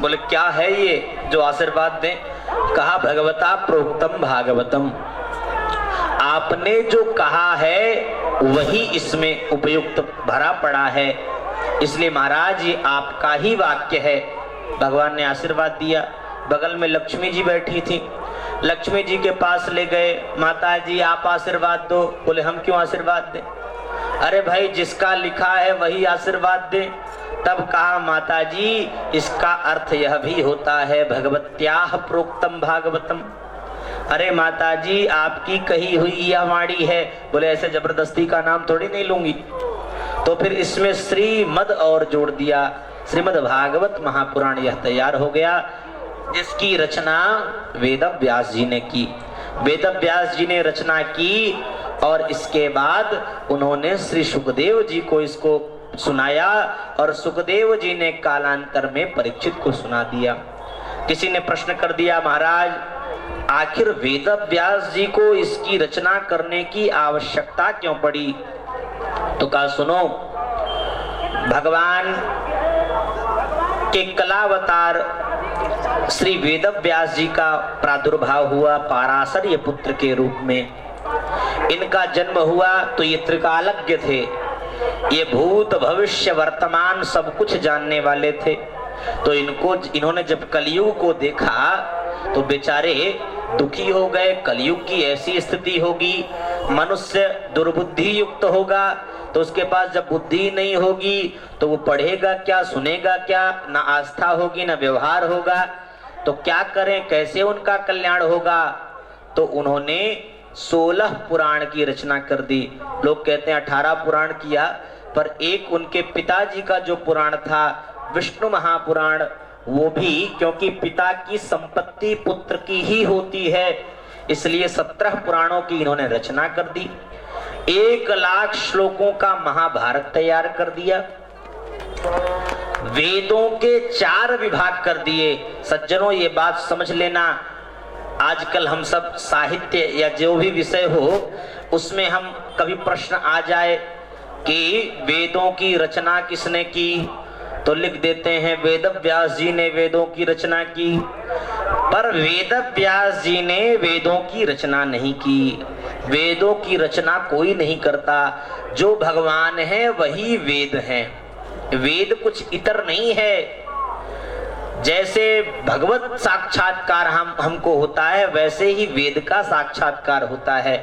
बोले क्या है ये जो आशीर्वाद दें? कहा भगवता प्रोक्तम भागवतम, आपने जो कहा है वही इसमें उपयुक्त भरा पड़ा है, इसलिए महाराज ये आपका ही वाक्य है। भगवान ने आशीर्वाद दिया। बगल में लक्ष्मी जी बैठी थी। लक्ष्मी जी के पास ले गए, माता जी आप आशीर्वाद दो। बोले हम क्यों आशीर्वाद दें? अरे भाई जिसका लिखा है वही आशीर्वाद दे। तब कहा माता जी इसका अर्थ यह भी होता है भगवत्याह प्रोक्तम भागवतम। अरे माता जी आपकी कही हुई यह वाणी है। बोले ऐसे जबरदस्ती का नाम थोड़ी नहीं लूंगी। तो फिर इसमें श्रीमद और जोड़ दिया। श्रीमद् भागवत महापुराण यह तैयार हो गया, जिसकी रचना वेद व्यास जी ने की। वेद व्यास जी ने रचना की और इसके बाद उन्होंने श्री सुखदेव जी को इसको सुनाया और सुखदेव जी ने कालांतर में परीक्षित को सुना दिया। किसी ने प्रश्न कर दिया महाराज आखिर वेद व्यास जी को इसकी रचना करने की आवश्यकता क्यों पड़ी? तो कहा सुनो, भगवान के कलावतार श्री वेद व्यास जी का प्रादुर्भाव हुआ पाराशर्य पुत्र के रूप में। इनका जन्म हुआ तो ये त्रिकालज्ञ थे, ये भूत भविष्य वर्तमान सब कुछ जानने वाले थे। तो इन्होंने जब कलयुग को देखा तो बेचारे दुखी हो गए। कलयुग की ऐसी स्थिति होगी, मनुष्य दुर्बुद्धि युक्त होगा, तो उसके पास जब बुद्धि नहीं होगी तो वो पढ़ेगा क्या, सुनेगा क्या, ना आस्था होगी ना व्यवहार होगा। तो क्या करें, कैसे उनका कल्याण होगा? तो उन्होंने 16 पुराण की रचना कर दी। लोग कहते हैं 18 पुराण किया, पर एक उनके पिताजी का जो पुराण था विष्णु महापुराण, वो भी क्योंकि पिता की संपत्ति पुत्र की ही होती है, इसलिए 17 पुराणों की इन्होंने रचना कर दी। 1 लाख श्लोकों का महाभारत तैयार कर दिया। वेदों के 4 विभाग कर दिए। सज्जनों ये बात समझ लेना, आजकल हम सब साहित्य या जो भी विषय हो उसमें हम कभी प्रश्न आ जाए कि वेदों की रचना किसने की, तो लिख देते हैं वेद व्यास जी ने वेदों की रचना की। पर वेद व्यास जी ने वेदों की रचना नहीं की। वेदों की रचना कोई नहीं करता, जो भगवान है वही वेद है। वेद कुछ इतर नहीं है। जैसे भगवत साक्षात्कार हमको होता है, वैसे ही वेद का साक्षात्कार होता है।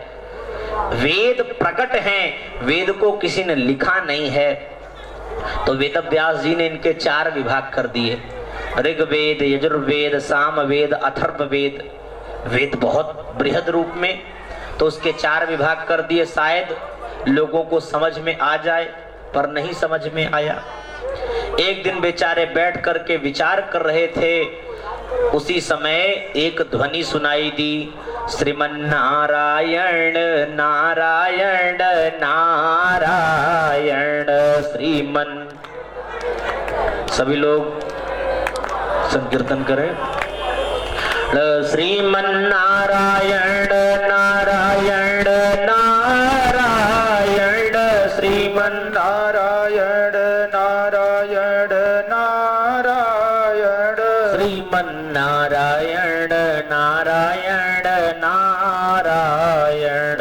वेद प्रकट हैं, वेद को किसी ने लिखा नहीं है। तो वेद व्यास जी ने इनके 4 विभाग कर दिए, ऋग्वेद, यजुर्वेद, सामवेद, अथर्ववेद। वेद बहुत बृहद रूप में, तो उसके 4 विभाग कर दिए। शायद लोगों को समझ में आ जाए, पर नहीं समझ में आया। एक दिन बेचारे बैठ करके विचार कर रहे थे उसी समय एक ध्वनि सुनाई दी, श्रीमन्नारायण नारायण नारायण श्रीमन। सभी लोग संकीर्तन करें। श्रीमन्नारायण नारायण नारायण श्रीमन्नारायण नारायण नारायण श्रीमन्नारायण नारायण नारायण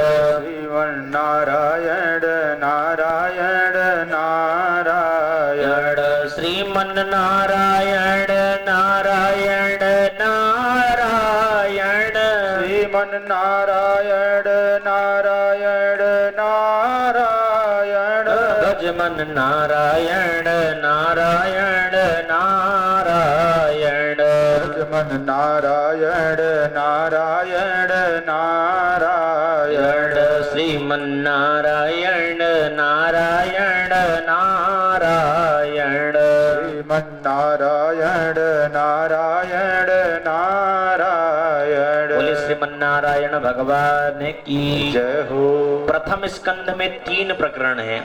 श्रीमन्नारायण नारायण नारायण श्रीमन्नारायण नारायण नारायण श्रीमन्नारायण नारायण नारायण भजमन नारायण नारायण नारायण भजमन नारायण नारायण नारायण श्रीमन्नारायण नारायण नारायण श्रीमन्नारायण नारायण नारायण। बोले श्रीमन्नारायण भगवान की जय हो। प्रथम स्कंध में 3 प्रकरण हैं।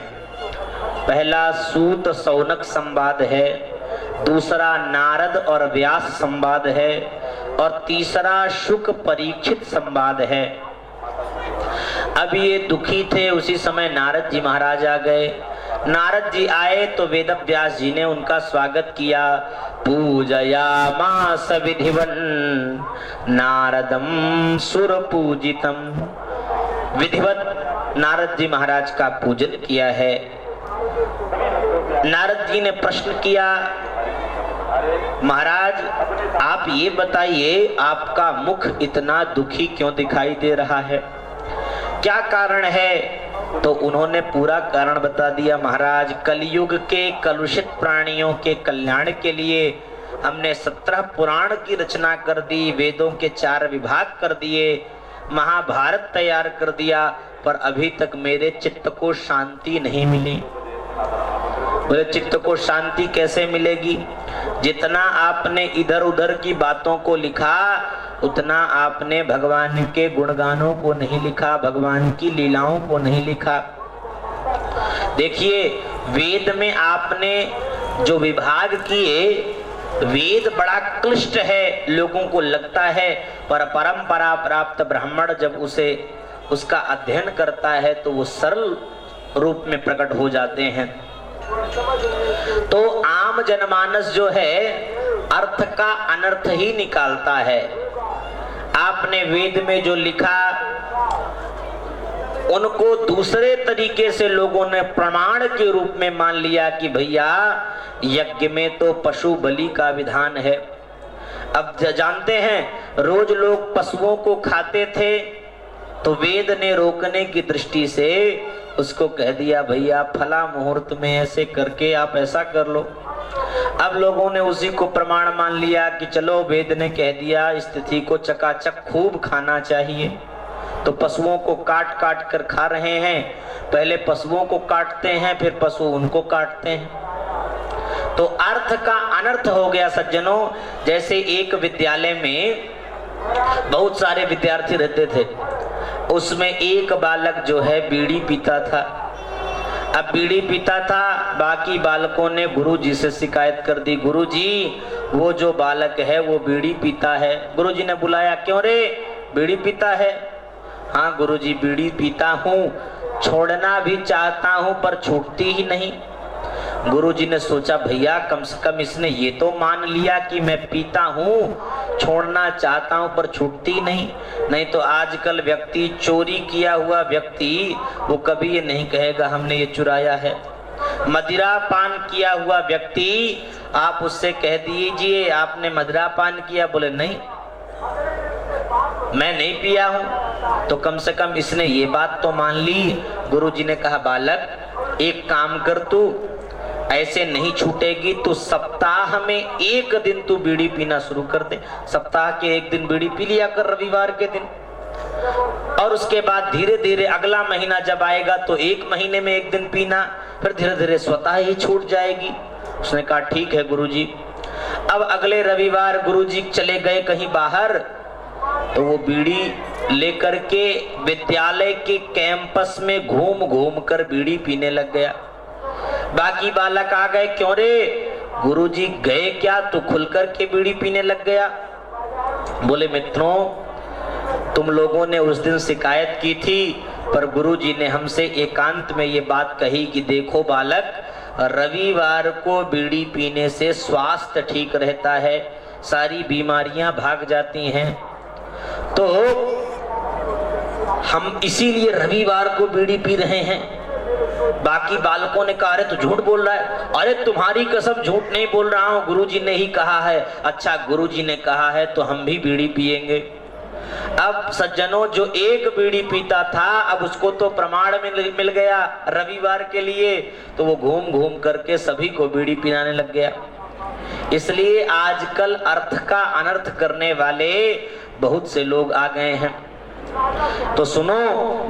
पहला सूत सौनक संवाद है, दूसरा नारद और व्यास संवाद है और तीसरा शुक परीक्षित संवाद है। अब ये दुखी थे, उसी समय नारद जी महाराज आ गए। नारद जी आए तो वेद व्यास जी ने उनका स्वागत किया। पूजयामास विधिवन नारदम सुर पूजितम। विधिवत नारद जी महाराज का पूजन किया है। नारद जी ने प्रश्न किया, महाराज आप ये बताइए आपका मुख इतना दुखी क्यों दिखाई दे रहा है, क्या कारण है? तो उन्होंने पूरा कारण बता दिया। महाराज कलयुग के कलुषित प्राणियों के कल्याण के लिए हमने 17 पुराण की रचना कर दी, वेदों के 4 विभाग कर दिए, महाभारत तैयार कर दिया, पर अभी तक मेरे चित्त को शांति नहीं मिली। बोले चित्त को शांति कैसे मिलेगी? जितना आपने इधर उधर की बातों को लिखा उतना आपने भगवान के गुणगानों को नहीं लिखा, भगवान की लीलाओं को नहीं लिखा। देखिए वेद में आपने जो विभाग किए, वेद बड़ा क्लिष्ट है, लोगों को लगता है, पर परंपरा प्राप्त ब्राह्मण जब उसका अध्ययन करता है तो वो सरल रूप में प्रकट हो जाते हैं। तो आम जनमानस जो है अर्थ का अनर्थ ही निकालता है। आपने वेद में जो लिखा उनको दूसरे तरीके से लोगों ने प्रमाण के रूप में मान लिया कि भैया यज्ञ में तो पशु बलि का विधान है। अब जानते हैं रोज लोग पशुओं को खाते थे, तो वेद ने रोकने की दृष्टि से उसको कह दिया भैया फला मुहूर्त में ऐसे करके आप ऐसा कर लो। अब लोगों ने उसी को प्रमाण मान लिया कि चलो वेद ने कह दिया इस तिथि को चकाचक खूब खाना चाहिए, तो पशुओं को काट काट कर खा रहे हैं। पहले पशुओं को काटते हैं, फिर पशु उनको काटते हैं। तो अर्थ का अनर्थ हो गया सज्जनों। जैसे एक विद्यालय में बहुत सारे विद्यार्थी रहते थे, उसमें एक बालक जो है बीड़ी पीता था। अब बीड़ी पीता था, बाकी बालकों ने गुरुजी से शिकायत कर दी, गुरुजी वो जो बालक है वो बीड़ी पीता है। गुरुजी ने बुलाया, क्यों रे बीड़ी पीता है? हाँ गुरुजी बीड़ी पीता हूँ, छोड़ना भी चाहता हूँ पर छूटती ही नहीं। गुरुजी ने सोचा भैया कम से कम इसने ये तो मान लिया कि मैं पीता हूँ, छोड़ना चाहता हूँ पर छूटती नहीं। नहीं तो आजकल व्यक्ति चोरी किया हुआ व्यक्ति वो कभी ये नहीं कहेगा हमने ये चुराया है। मदिरा पान किया हुआ व्यक्ति आप उससे कह दीजिए आपने मदिरा पान किया, बोले नहीं मैं नहीं पिया हूँ, तो कम से कम इसने ये बात तो मान ली। गुरुजी ने कहा बालक एक काम कर, तू ऐसे नहीं छूटेगी, तो सप्ताह में एक दिन तू बीड़ी पीना शुरू कर दे। सप्ताह के एक दिन बीड़ी पी लिया कर रविवार के दिन, और उसके बाद धीरे धीरे अगला महीना जब आएगा तो एक महीने में एक दिन पीना, फिर धीरे धीरे स्वतः ही छूट जाएगी। उसने कहा ठीक है गुरुजी। अब अगले रविवार गुरुजी चले गए कहीं बाहर, तो वो बीड़ी लेकर के विद्यालय के कैंपस में घूम घूम कर बीड़ी पीने लग गया। बाकी बालक आ गए, क्यों रे गुरुजी गए क्या, तू खुलकर के बीड़ी पीने लग गया? बोले मित्रों, तुम लोगों ने उस दिन शिकायत की थी, पर गुरुजी ने हमसे एकांत में ये बात कही कि देखो बालक, रविवार को बीड़ी पीने से स्वास्थ्य ठीक रहता है, सारी बीमारियां भाग जाती हैं। तो हम इसीलिए रविवार को बीड़ी पी रहे हैं। बाकी बालकों ने कहा, अरे तू झूठ बोल रहा है। अरे तुम्हारी कसम झूठ नहीं बोल रहा हूं, गुरुजी ने ही कहा है। अच्छा गुरुजी ने कहा है तो हम भी बीड़ी पिएंगे। अब सज्जनों, जो एक बीड़ी पीता था अब उसको तो प्रमाण मिल गया रविवार के लिए, तो वो घूम घूम करके सभी को बीड़ी पिलाने लग गया। इसलिए आजकल अर्थ का अनर्थ करने वाले बहुत से लोग आ गए हैं। तो सुनो,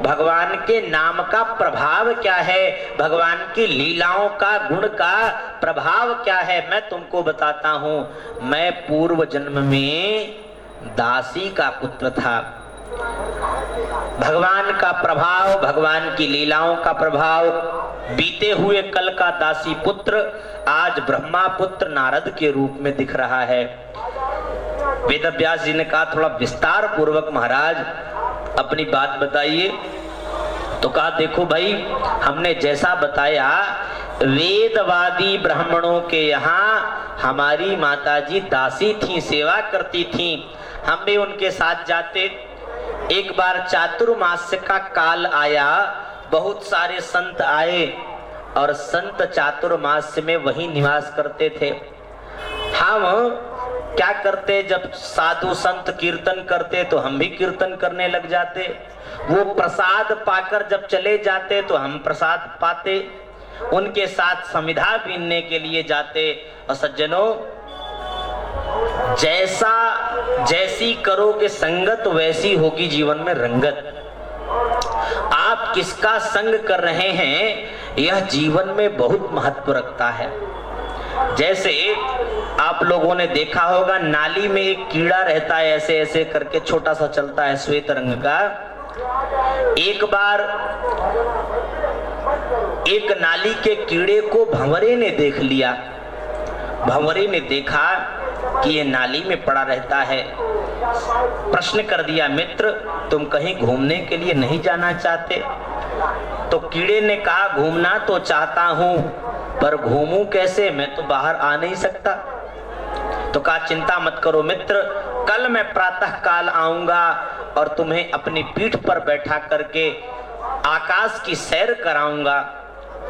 भगवान के नाम का प्रभाव क्या है, भगवान की लीलाओं का गुण का प्रभाव क्या है, मैं तुमको बताता हूं। मैं पूर्व जन्म में दासी का पुत्र था। भगवान का प्रभाव, भगवान की लीलाओं का प्रभाव, बीते हुए कल का दासी पुत्र आज ब्रह्मा पुत्र नारद के रूप में दिख रहा है। वेदव्यास जी ने कहा, थोड़ा विस्तार पूर्वक महाराज अपनी बात बताइए। तो कहा, देखो भाई, हमने जैसा बताया, वेदवादी ब्राह्मणों के यहाँ हमारी माताजी दासी थी, सेवा करती थी, हम भी उनके साथ जाते। एक बार चातुर्मास्य का काल आया, बहुत सारे संत आए और संत चातुर्मास्य में वही निवास करते थे। हम क्या करते, जब साधु संत कीर्तन करते तो हम भी कीर्तन करने लग जाते। वो प्रसाद पाकर जब चले जाते तो हम प्रसाद पाते, उनके साथ समिधा पीने के लिए जाते। और सज्जनों, जैसी करोगे संगत वैसी होगी जीवन में रंगत। आप किसका संग कर रहे हैं यह जीवन में बहुत महत्व रखता है। जैसे आप लोगों ने देखा होगा, नाली में एक कीड़ा रहता है, ऐसे ऐसे करके छोटा सा चलता है, श्वेत रंग का। एक बार एक नाली के कीड़े को भंवरे ने देख लिया। भंवरे ने देखा कि ये नाली में पड़ा रहता है। प्रश्न कर दिया, मित्र तुम कहीं घूमने के लिए नहीं जाना चाहते? तो कीड़े ने कहा, घूमना तो चाहता हूं, पर घूमूं कैसे, मैं तो बाहर आ नहीं सकता। तो कहा, चिंता मत करो मित्र, कल मैं प्रातः काल आऊंगा और तुम्हें अपनी पीठ पर बैठा करके आकाश की सैर कराऊंगा।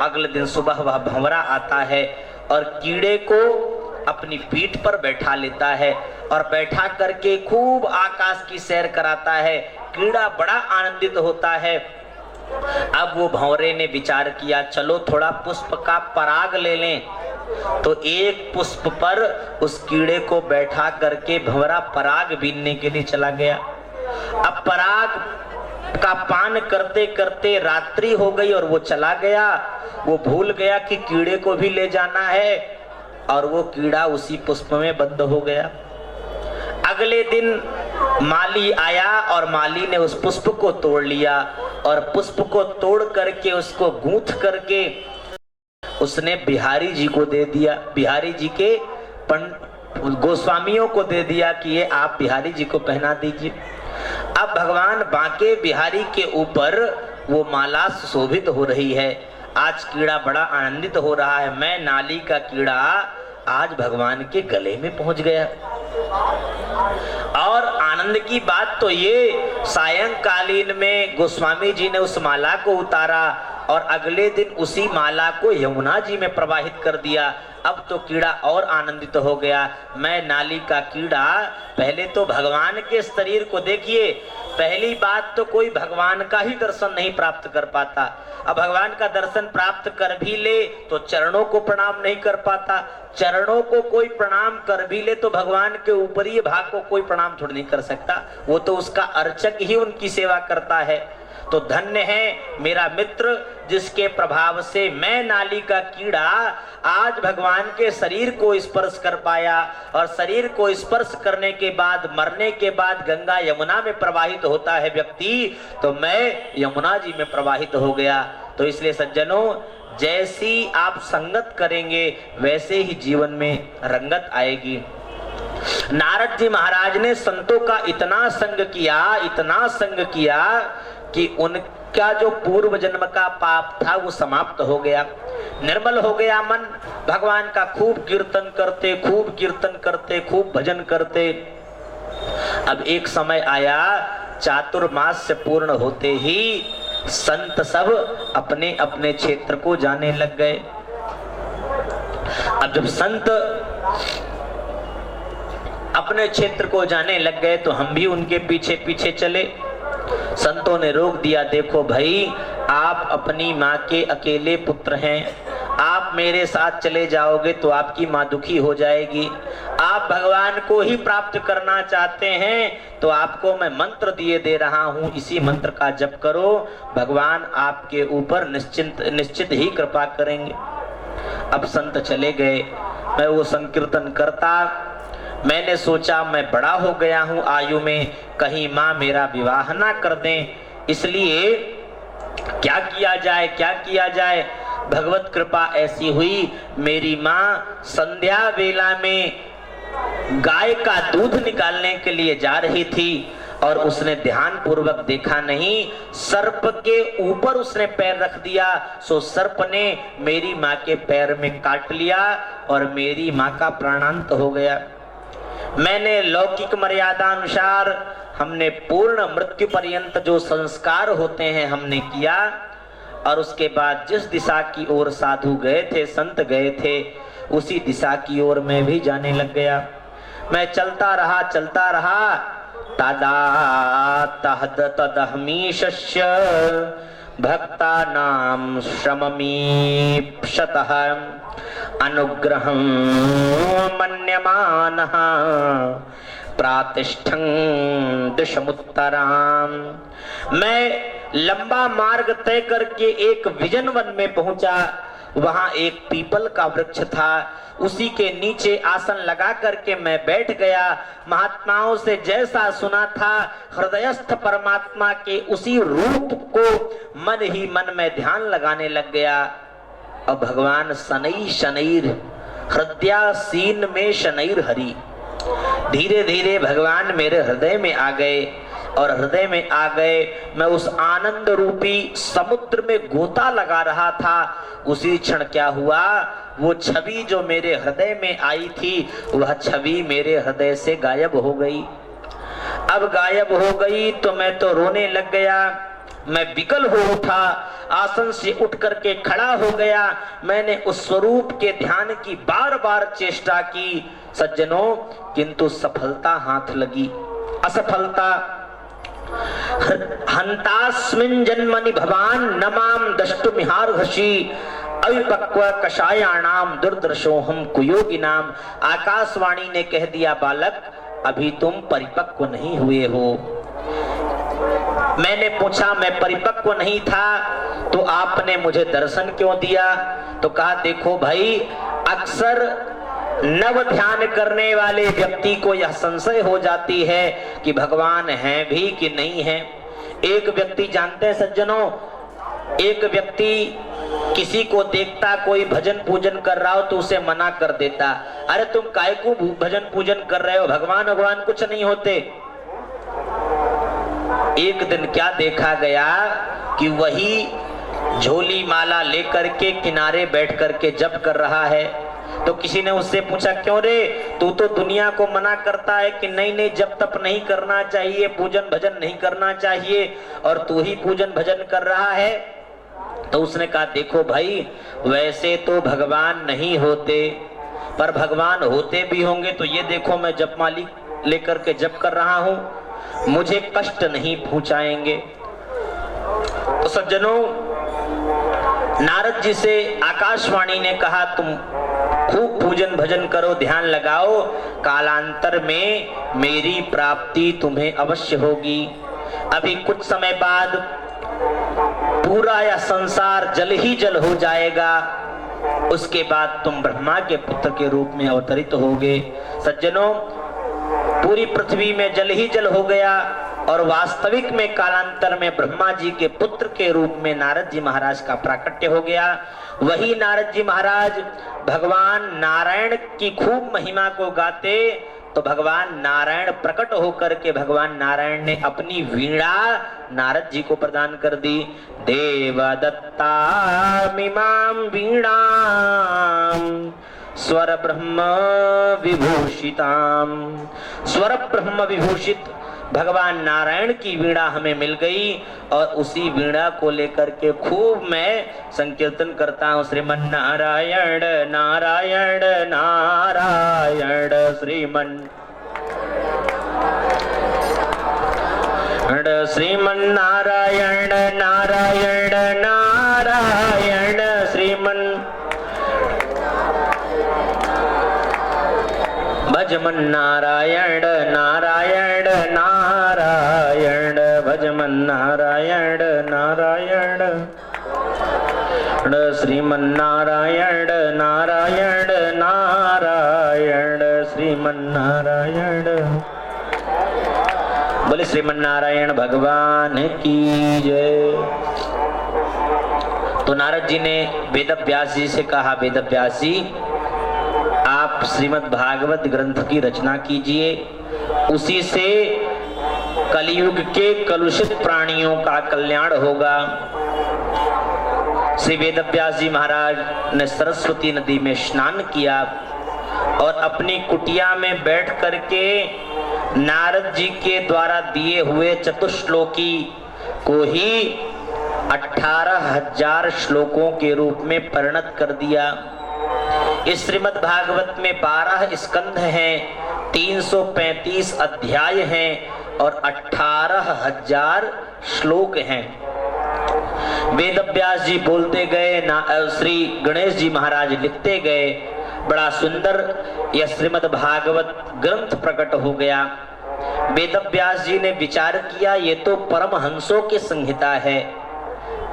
अगले दिन सुबह वह भंवरा आता है और कीड़े को अपनी पीठ पर बैठा लेता है और बैठा करके खूब आकाश की सैर कराता है। कीड़ा बड़ा आनंदित होता है। अब वो भंवरे ने विचार किया, चलो थोड़ा पुष्प का पराग ले लें। तो एक पुष्प पर उस कीड़े को बैठा करके भंवरा पराग बीनने के लिए चला गया। अब पराग का पान करते करते रात्रि हो गई और वो चला गया। वो भूल गया कि कीड़े को भी ले जाना है और वो कीड़ा उसी पुष्प में बंद हो गया। अगले दिन माली आया और माली ने उस पुष्प को तोड़ लिया और पुष्प को तोड़ करके उसको गूंथ करके उसने बिहारी जी को दे दिया। बिहारी जी के गोस्वामियों को दे दिया कि ये आप बिहारी जी को पहना दीजिए। अब भगवान बांके बिहारी के ऊपर वो माला शोभित हो रही है। आज कीड़ा बड़ा आनंदित हो रहा है, मैं नाली का कीड़ा आज भगवान के गले में पहुंच गया। और आनंद की बात तो ये, सायंकालीन में गोस्वामी जी ने उस माला को उतारा और अगले दिन उसी माला को यमुना जी में प्रवाहित कर दिया। अब तो कीड़ा और आनंदित हो गया, मैं नाली का कीड़ा। पहले तो भगवान के शरीर को देखिए, पहली बात तो कोई भगवान का ही दर्शन नहीं प्राप्त कर पाता। अब भगवान का दर्शन प्राप्त कर भी ले तो चरणों को प्रणाम नहीं कर पाता। चरणों को कोई प्रणाम कर भी ले तो भगवान के ऊपरी भाग को कोई प्रणाम थोड़ी नहीं कर सकता। वो तो उसका अर्चक ही उनकी सेवा करता है। तो धन्य है मेरा मित्र जिसके प्रभाव से मैं नाली का कीड़ा आज भगवान के शरीर को स्पर्श कर पाया, और शरीर को स्पर्श करने के बाद मरने के बाद गंगा यमुना में प्रवाहित होता है व्यक्ति, तो मैं यमुना जी में प्रवाहित हो गया। तो इसलिए सज्जनों, जैसी आप संगत करेंगे वैसे ही जीवन में रंगत आएगी। नारद जी महाराज ने संतों का इतना संग किया कि उनका जो पूर्व जन्म का पाप था वो समाप्त हो गया, निर्मल हो गया मन। भगवान का खूब कीर्तन करते, खूब भजन करते। अब एक समय आया, चातुर्मास से पूर्ण होते ही संत सब अपने अपने क्षेत्र को जाने लग गए। अब जब संत अपने क्षेत्र को जाने लग गए तो हम भी उनके पीछे पीछे चले। संतों ने रोक दिया, देखो भाई, आप अपनी माँ के अकेले पुत्र हैं, आप मेरे साथ चले जाओगे तो आपकी माँ दुखी हो जाएगी। आप भगवान को ही प्राप्त करना चाहते हैं तो आपको मैं मंत्र दिए दे रहा हूँ, इसी मंत्र का जप करो, भगवान आपके ऊपर निश्चित ही कृपा करेंगे। अब संत चले गए, मैं वो संकीर्तन करता। मैंने सोचा मैं बड़ा हो गया हूँ आयु में, कहीं माँ मेरा विवाह ना कर दें, इसलिए क्या किया जाए। भगवत कृपा ऐसी हुई, मेरी माँ संध्या वेला में गाय का दूध निकालने के लिए जा रही थी और उसने ध्यान पूर्वक देखा नहीं, सर्प के ऊपर उसने पैर रख दिया, सो सर्प ने मेरी माँ के पैर में काट लिया और मेरी माँ का प्राणांत हो गया। मैंने लौकिक मर्यादा अनुसार हमने पूर्ण मृत्यु पर्यंत जो संस्कार होते हैं हमने किया, और उसके बाद जिस दिशा की ओर साधु गए थे, संत गए थे, उसी दिशा की ओर मैं भी जाने लग गया। मैं चलता रहा तदा तहद तदहमीशस्य भक्तानां श्रममीप्सतः अनुग्रहं मन्यमानः प्रातिष्ठं दिशमुत्तराम। मैं लंबा मार्ग तय करके एक विजन वन में पहुंचा। वहां एक पीपल का वृक्ष था, उसी के नीचे आसन लगा करके मैं बैठ गया। महात्माओं से जैसा सुना था, हृदयस्थ परमात्मा के उसी रूप को मन ही मन में ध्यान लगाने लग गया। अब भगवान शनैः शनैः हृदयासीन में शनैः हरि, धीरे धीरे भगवान मेरे हृदय में आ गए, और हृदय में आ गए मैं उस आनंद रूपी समुद्र में गोता लगा रहा था। उसी क्षण क्या हुआ, वो छवि जो मेरे हृदय में आई थी, वह छवि मेरे हृदय से गायब हो गई। अब गायब हो गई तो मैं तो रोने लग गया। मैं विकल हो उठा, आसन से उठ करके खड़ा हो गया। मैंने उस स्वरूप के ध्यान की बार बार चेष्टा की सज्जनों, किंतु सफलता हाथ लगी, असफलता। हंतास्मिन् जन्मनि भवान नमाम दष्टुमिहार्हसि अविपक्व कषायाणाम दुर्दर्शोहम कुयोगिनाम। आकाशवाणी ने कह दिया, बालक अभी तुम परिपक्व नहीं हुए हो। मैंने पूछा, मैं परिपक्व नहीं था तो आपने मुझे दर्शन क्यों दिया? तो कहा, देखो भाई, अक्सर नव ध्यान करने वाले व्यक्ति को यह संशय हो जाती है कि भगवान हैं भी कि नहीं हैं। एक व्यक्ति, जानते हैं सज्जनों, एक व्यक्ति किसी को देखता कोई भजन पूजन कर रहा हो तो उसे मना कर देता, अरे तुम काय को भजन पूजन कर रहे हो, भगवान कुछ नहीं होते। एक दिन क्या देखा गया कि वही झोली माला लेकर के किनारे बैठ करके जप कर रहा है। तो किसी ने उससे पूछा, क्यों रे, तू तो दुनिया को मना करता है कि नहीं जप तप नहीं करना चाहिए, पूजन भजन नहीं करना चाहिए, और तू ही पूजन भजन कर रहा है। तो उसने कहा, देखो भाई, वैसे तो भगवान नहीं होते, पर भगवान होते भी होंगे तो ये देखो मैं जपमाली लेकर के जप कर रहा हूं, मुझे कष्ट नहीं पहुंचाएंगे। तो सज्जनों, नारद जी से आकाशवाणी ने कहा, तुम खूब पूजन भजन करो, ध्यान लगाओ, कालांतर में मेरी प्राप्ति तुम्हें अवश्य होगी। अभी कुछ समय बाद पूरा यह संसार जल ही जल हो जाएगा, उसके बाद तुम ब्रह्मा के पुत्र के रूप में अवतरित होगे। सज्जनों, पूरी पृथ्वी में जल ही जल हो गया और वास्तविक में कालांतर में ब्रह्मा जी के पुत्र के रूप में नारद जी महाराज का प्राकट्य हो गया। वही नारद जी महाराज भगवान नारायण की खूब महिमा को गाते तो भगवान नारायण प्रकट होकर के भगवान नारायण ने अपनी वीणा नारद जी को प्रदान कर दी। देवदत्ता मिमां वीणाम स्वर ब्रह्म विभूषिताम। स्वर ब्रह्म विभूषित भगवान नारायण की वीणा हमें मिल गई और उसी वीणा को लेकर के खूब मैं संकीर्तन करता हूँ। श्रीमन नारायण नारायण नारायण श्रीमन श्रीमन नारायण नारायण नारायण श्रीमन भजमन नारायण नारायण नारायण भजमन नारायण नारायण श्रीमन नारायण नारायण नारायण श्रीमन नारायण। बोले श्रीमन नारायण भगवान की जय। तो नारद जी ने वेद व्यास जी से कहा, वेद व्यास जी आप श्रीमद् भागवत ग्रंथ की रचना कीजिए, उसी से कलयुग के कलुषित प्राणियों का कल्याण होगा। श्री वेद व्यास जी महाराज ने सरस्वती नदी में स्नान किया और अपनी कुटिया में बैठ करके नारद जी के द्वारा दिए हुए चतुश्लोकी को ही 18,000 श्लोकों के रूप में परिणत कर दिया। इस श्रीमद् भागवत में 12 स्कंध हैं, 335 अध्याय हैं और 18,000 श्लोक हैं। वेद व्यास जी बोलते गए, श्री गणेश जी महाराज लिखते गए, बड़ा सुंदर यह श्रीमद् भागवत ग्रंथ प्रकट हो गया। वेद व्यास जी ने विचार किया, ये तो परमहंसों की संहिता है,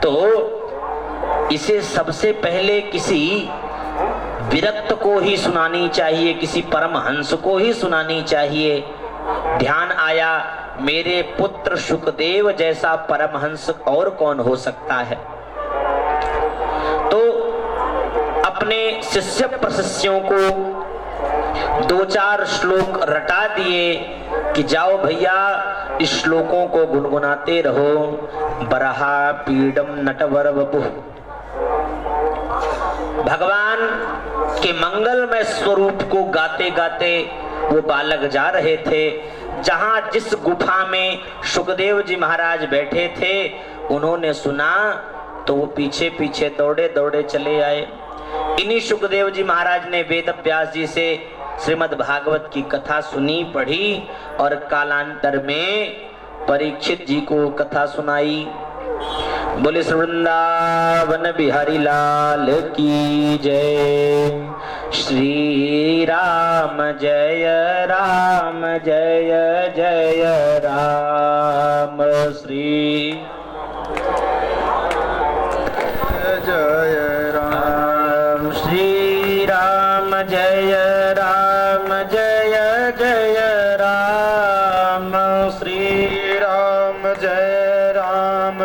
तो इसे सबसे पहले किसी विरक्त को ही सुनानी चाहिए, किसी परमहंस को ही सुनानी चाहिए। ध्यान आया, मेरे पुत्र शुकदेव जैसा परमहंस और कौन हो सकता है। तो अपने शिष्य प्रशिष्यों को 2-4 श्लोक रटा दिए कि जाओ भैया इस श्लोकों को गुनगुनाते रहो। बरहा पीडम नटवर वपुः, भगवान के मंगलमय स्वरूप को गाते गाते वो बालक जा रहे थे। जहां जिस गुफा में शुकदेव जी महाराज बैठे थे उन्होंने सुना तो वो पीछे पीछे दौड़े दौड़े चले आए। इन्हीं शुकदेव जी महाराज ने वेद व्यास जी से श्रीमद् भागवत की कथा सुनी पढ़ी और कालांतर में परीक्षित जी को कथा सुनाई। बोले श्री वृंदावन बिहारी लाल की जय। श्री राम जय जय राम। श्री जय राम। श्री राम जय जय राम। श्री राम जय जय राम।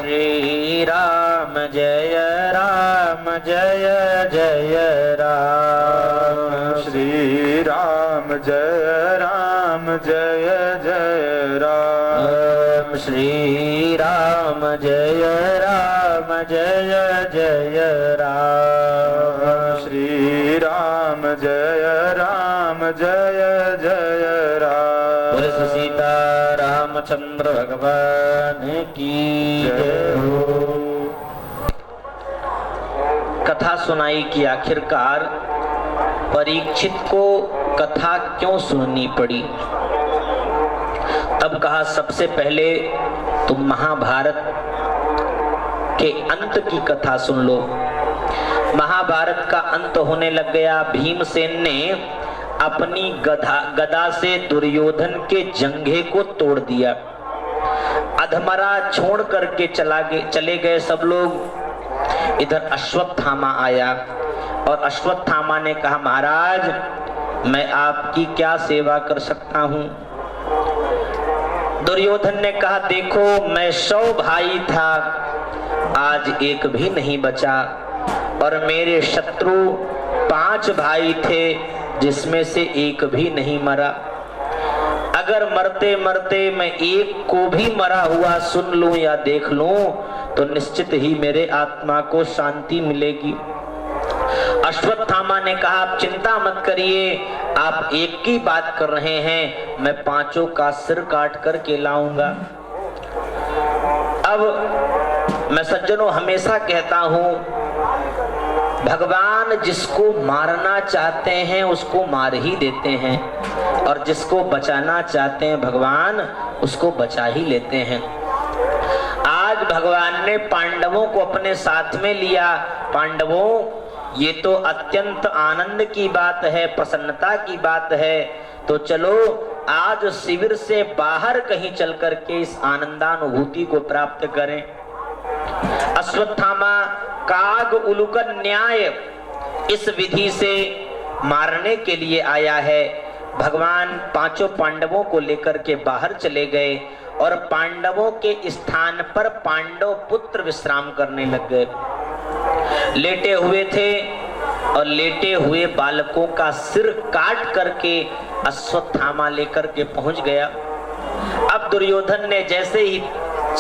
श्री राम जय जय राम। श्री राम जय जय राम। श्री राम जय जय राम। श्री राम जय जय राम। बोले सीता रामचंद्र भगवान की जय हो। कथा सुनाई कि आखिरकार परीक्षित को कथा क्यों सुननी पड़ी। तब कहा सबसे पहले तुम महाभारत के अंत की कथा सुन लो। महाभारत का अंत होने लग गया। भीमसेन ने अपनी गदा से दुर्योधन के जंघे को तोड़ दिया। अधमरा छोड़ करके चले गए सब लोग। इधर अश्वत्थामा आया और अश्वत्थामा ने कहा, महाराज मैं आपकी क्या सेवा कर सकता हूं? दुर्योधन ने कहा, देखो मैं 100 भाई था, आज एक भी नहीं बचा, और मेरे शत्रु 5 भाई थे जिसमें से एक भी नहीं मरा। अगर मरते मरते मैं एक को भी मरा हुआ सुन लूं या देख लूं तो निश्चित ही मेरे आत्मा को शांति मिलेगी। अश्वत्थामा ने कहा, आप चिंता मत करिए, आप एक की बात कर रहे हैं, मैं 5 का सिर काट कर के लाऊंगा। अब मैं सज्जनों हमेशा कहता हूं, भगवान जिसको मारना चाहते हैं उसको मार ही देते हैं, और जिसको बचाना चाहते हैं भगवान उसको बचा ही लेते हैं। आज भगवान ने पांडवों को अपने साथ में लिया। पांडवों, ये तो अत्यंत आनंद की बात है, प्रसन्नता की बात है, तो चलो आज शिविर से बाहर कहीं चल करके इस आनंदानुभूति को प्राप्त करें। अश्वत्थामा काग उलूकन न्याय इस विधि से मारने के लिए आया है। भगवान 5 पांडवों को लेकर के बाहर चले गए और पांडवों के स्थान पर पांडव पुत्र विश्राम करने लग गए। लेटे हुए थे और लेटे हुए बालकों का सिर काट करके अश्वत्थामा लेकर के पहुंच गया। अब दुर्योधन ने जैसे ही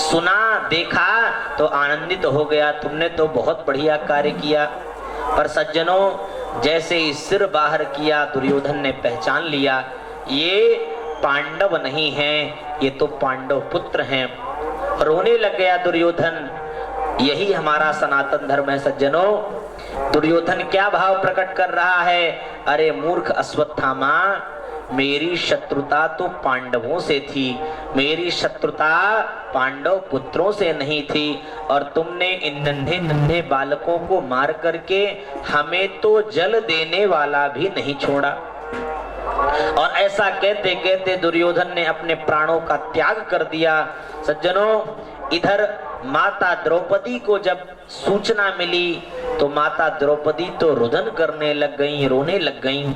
सुना देखा तो आनंदित हो गया, तुमने तो बहुत बढ़िया कार्य किया। पर सज्जनों, जैसे ही सिर बाहर किया दुर्योधन ने पहचान लिया, ये पांडव नहीं हैं, ये तो पांडव पुत्र हैं। रोने लग गया दुर्योधन। यही हमारा सनातन धर्म है सज्जनों। दुर्योधन क्या भाव प्रकट कर रहा है, अरे मूर्ख अश्वत्थामा, मेरी शत्रुता तो पांडवों से थी, मेरी शत्रुता पांडव पुत्रों से नहीं थी, और तुमने इन नन्हे नन्हे बालकों को मार करके हमें तो जल देने वाला भी नहीं छोड़ा। और ऐसा कहते कहते दुर्योधन ने अपने प्राणों का त्याग कर दिया। सज्जनों, इधर माता द्रौपदी को जब सूचना मिली तो माता द्रौपदी तो रुदन करने लग गईं, रोने लग गईं।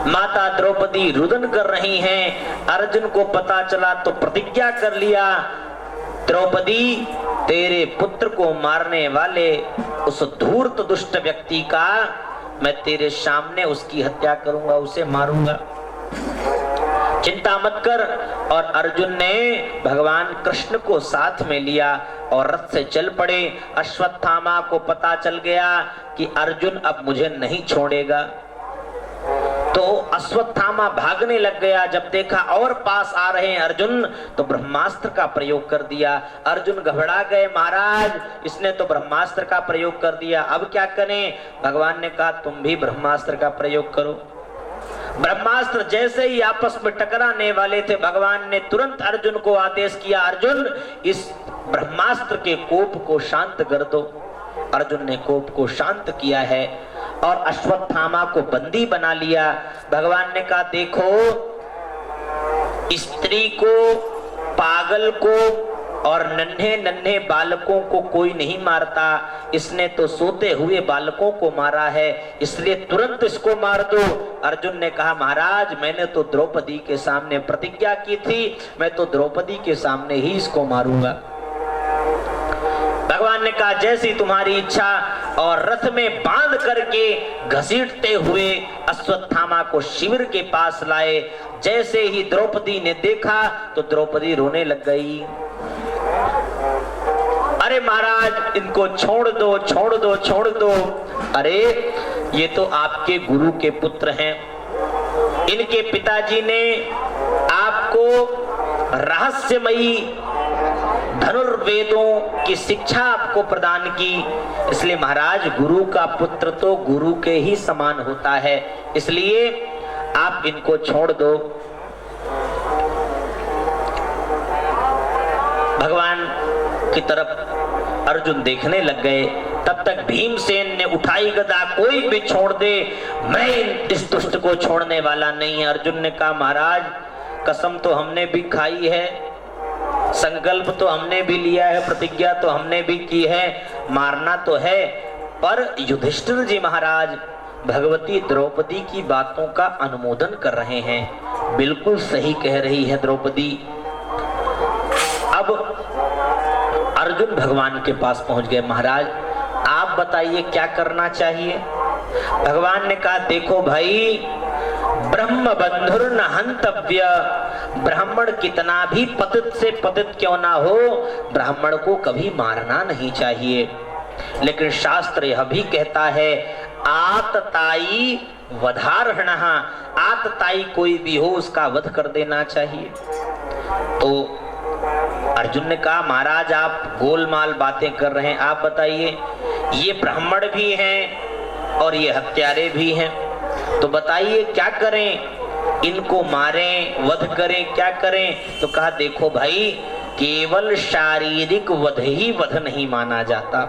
माता द्रौपदी रुदन कर रही हैं। अर्जुन को पता चला तो प्रतिज्ञा कर लिया, द्रौपदी तेरे पुत्र को मारने वाले उस धूर्त दुष्ट व्यक्ति का मैं तेरे सामने उसकी हत्या करूंगा, उसे मारूंगा, चिंता मत कर। और अर्जुन ने भगवान कृष्ण को साथ में लिया और रथ से चल पड़े। अश्वत्थामा को पता चल गया कि अर्जुन अब मुझे नहीं छोड़ेगा, तो अश्वत्थामा भागने लग गया। जब देखा और पास आ रहे हैं अर्जुन तो ब्रह्मास्त्र का प्रयोग कर दिया। अर्जुन घबरा गए, महाराज इसने तो ब्रह्मास्त्र का प्रयोग कर दिया, अब क्या करें? भगवान ने कहा तुम भी ब्रह्मास्त्र का प्रयोग करो। ब्रह्मास्त्र जैसे ही आपस में टकराने वाले थे, भगवान ने तुरंत अर्जुन को आदेश किया, अर्जुन इस ब्रह्मास्त्र के कोप को शांत कर दो। अर्जुन ने कोप को शांत किया है और अश्वत्थामा को बंदी बना लिया। भगवान ने कहा देखो, स्त्री को, पागल को और नन्हे नन्हे बालकों को कोई नहीं मारता, इसने तो सोते हुए बालकों को मारा है, इसलिए तुरंत इसको मार दो। अर्जुन ने कहा महाराज मैंने तो द्रौपदी के सामने प्रतिज्ञा की थी, मैं तो द्रौपदी के सामने ही इसको मारूंगा। भगवान ने कहा जैसी तुम्हारी इच्छा, और रथ में बांध करके घसीटते हुए अश्वत्थामा को शिविर के पास लाए। जैसे ही द्रौपदी ने देखा तो द्रौपदी रोने लग गई, अरे महाराज इनको छोड़ दो, छोड़ दो, छोड़ दो। अरे ये तो आपके गुरु के पुत्र हैं, इनके पिताजी ने आपको रहस्यमयी धनुर्वेदों की शिक्षा आपको प्रदान की, इसलिए महाराज गुरु का पुत्र तो गुरु के ही समान होता है, इसलिए आप इनको छोड़ दो। भगवान की तरफ अर्जुन देखने लग गए। तब तक भीमसेन ने उठाई गदा, कोई भी छोड़ दे, मैं इस दुष्ट को छोड़ने वाला नहीं है। अर्जुन ने कहा महाराज कसम तो हमने भी खाई है, संकल्प तो हमने भी लिया है, प्रतिज्ञा तो हमने भी की है, मारना तो है, पर युधिष्ठिर जी महाराज भगवती द्रौपदी की बातों का अनुमोदन कर रहे हैं। बिल्कुल सही कह रही है द्रौपदी। अब अर्जुन भगवान के पास पहुंच गए। महाराज आप बताइए क्या करना चाहिए। भगवान ने कहा देखो भाई, ब्रह्म बंधुर न हंतव्य, ब्राह्मण कितना भी पतित से पतित क्यों ना हो, ब्राह्मण को कभी मारना नहीं चाहिए। लेकिन शास्त्र यह भी कहता है आतताई वधार्हणः, आतताई कोई भी हो उसका वध कर देना चाहिए। तो अर्जुन ने कहा महाराज आप गोलमाल बातें कर रहे हैं, आप बताइए ये ब्राह्मण भी हैं और ये हत्यारे भी हैं, तो बताइए क्या करें, इनको मारें, वध करें, क्या करें। तो कहा देखो भाई, केवल शारीरिक वध ही वध नहीं माना जाता।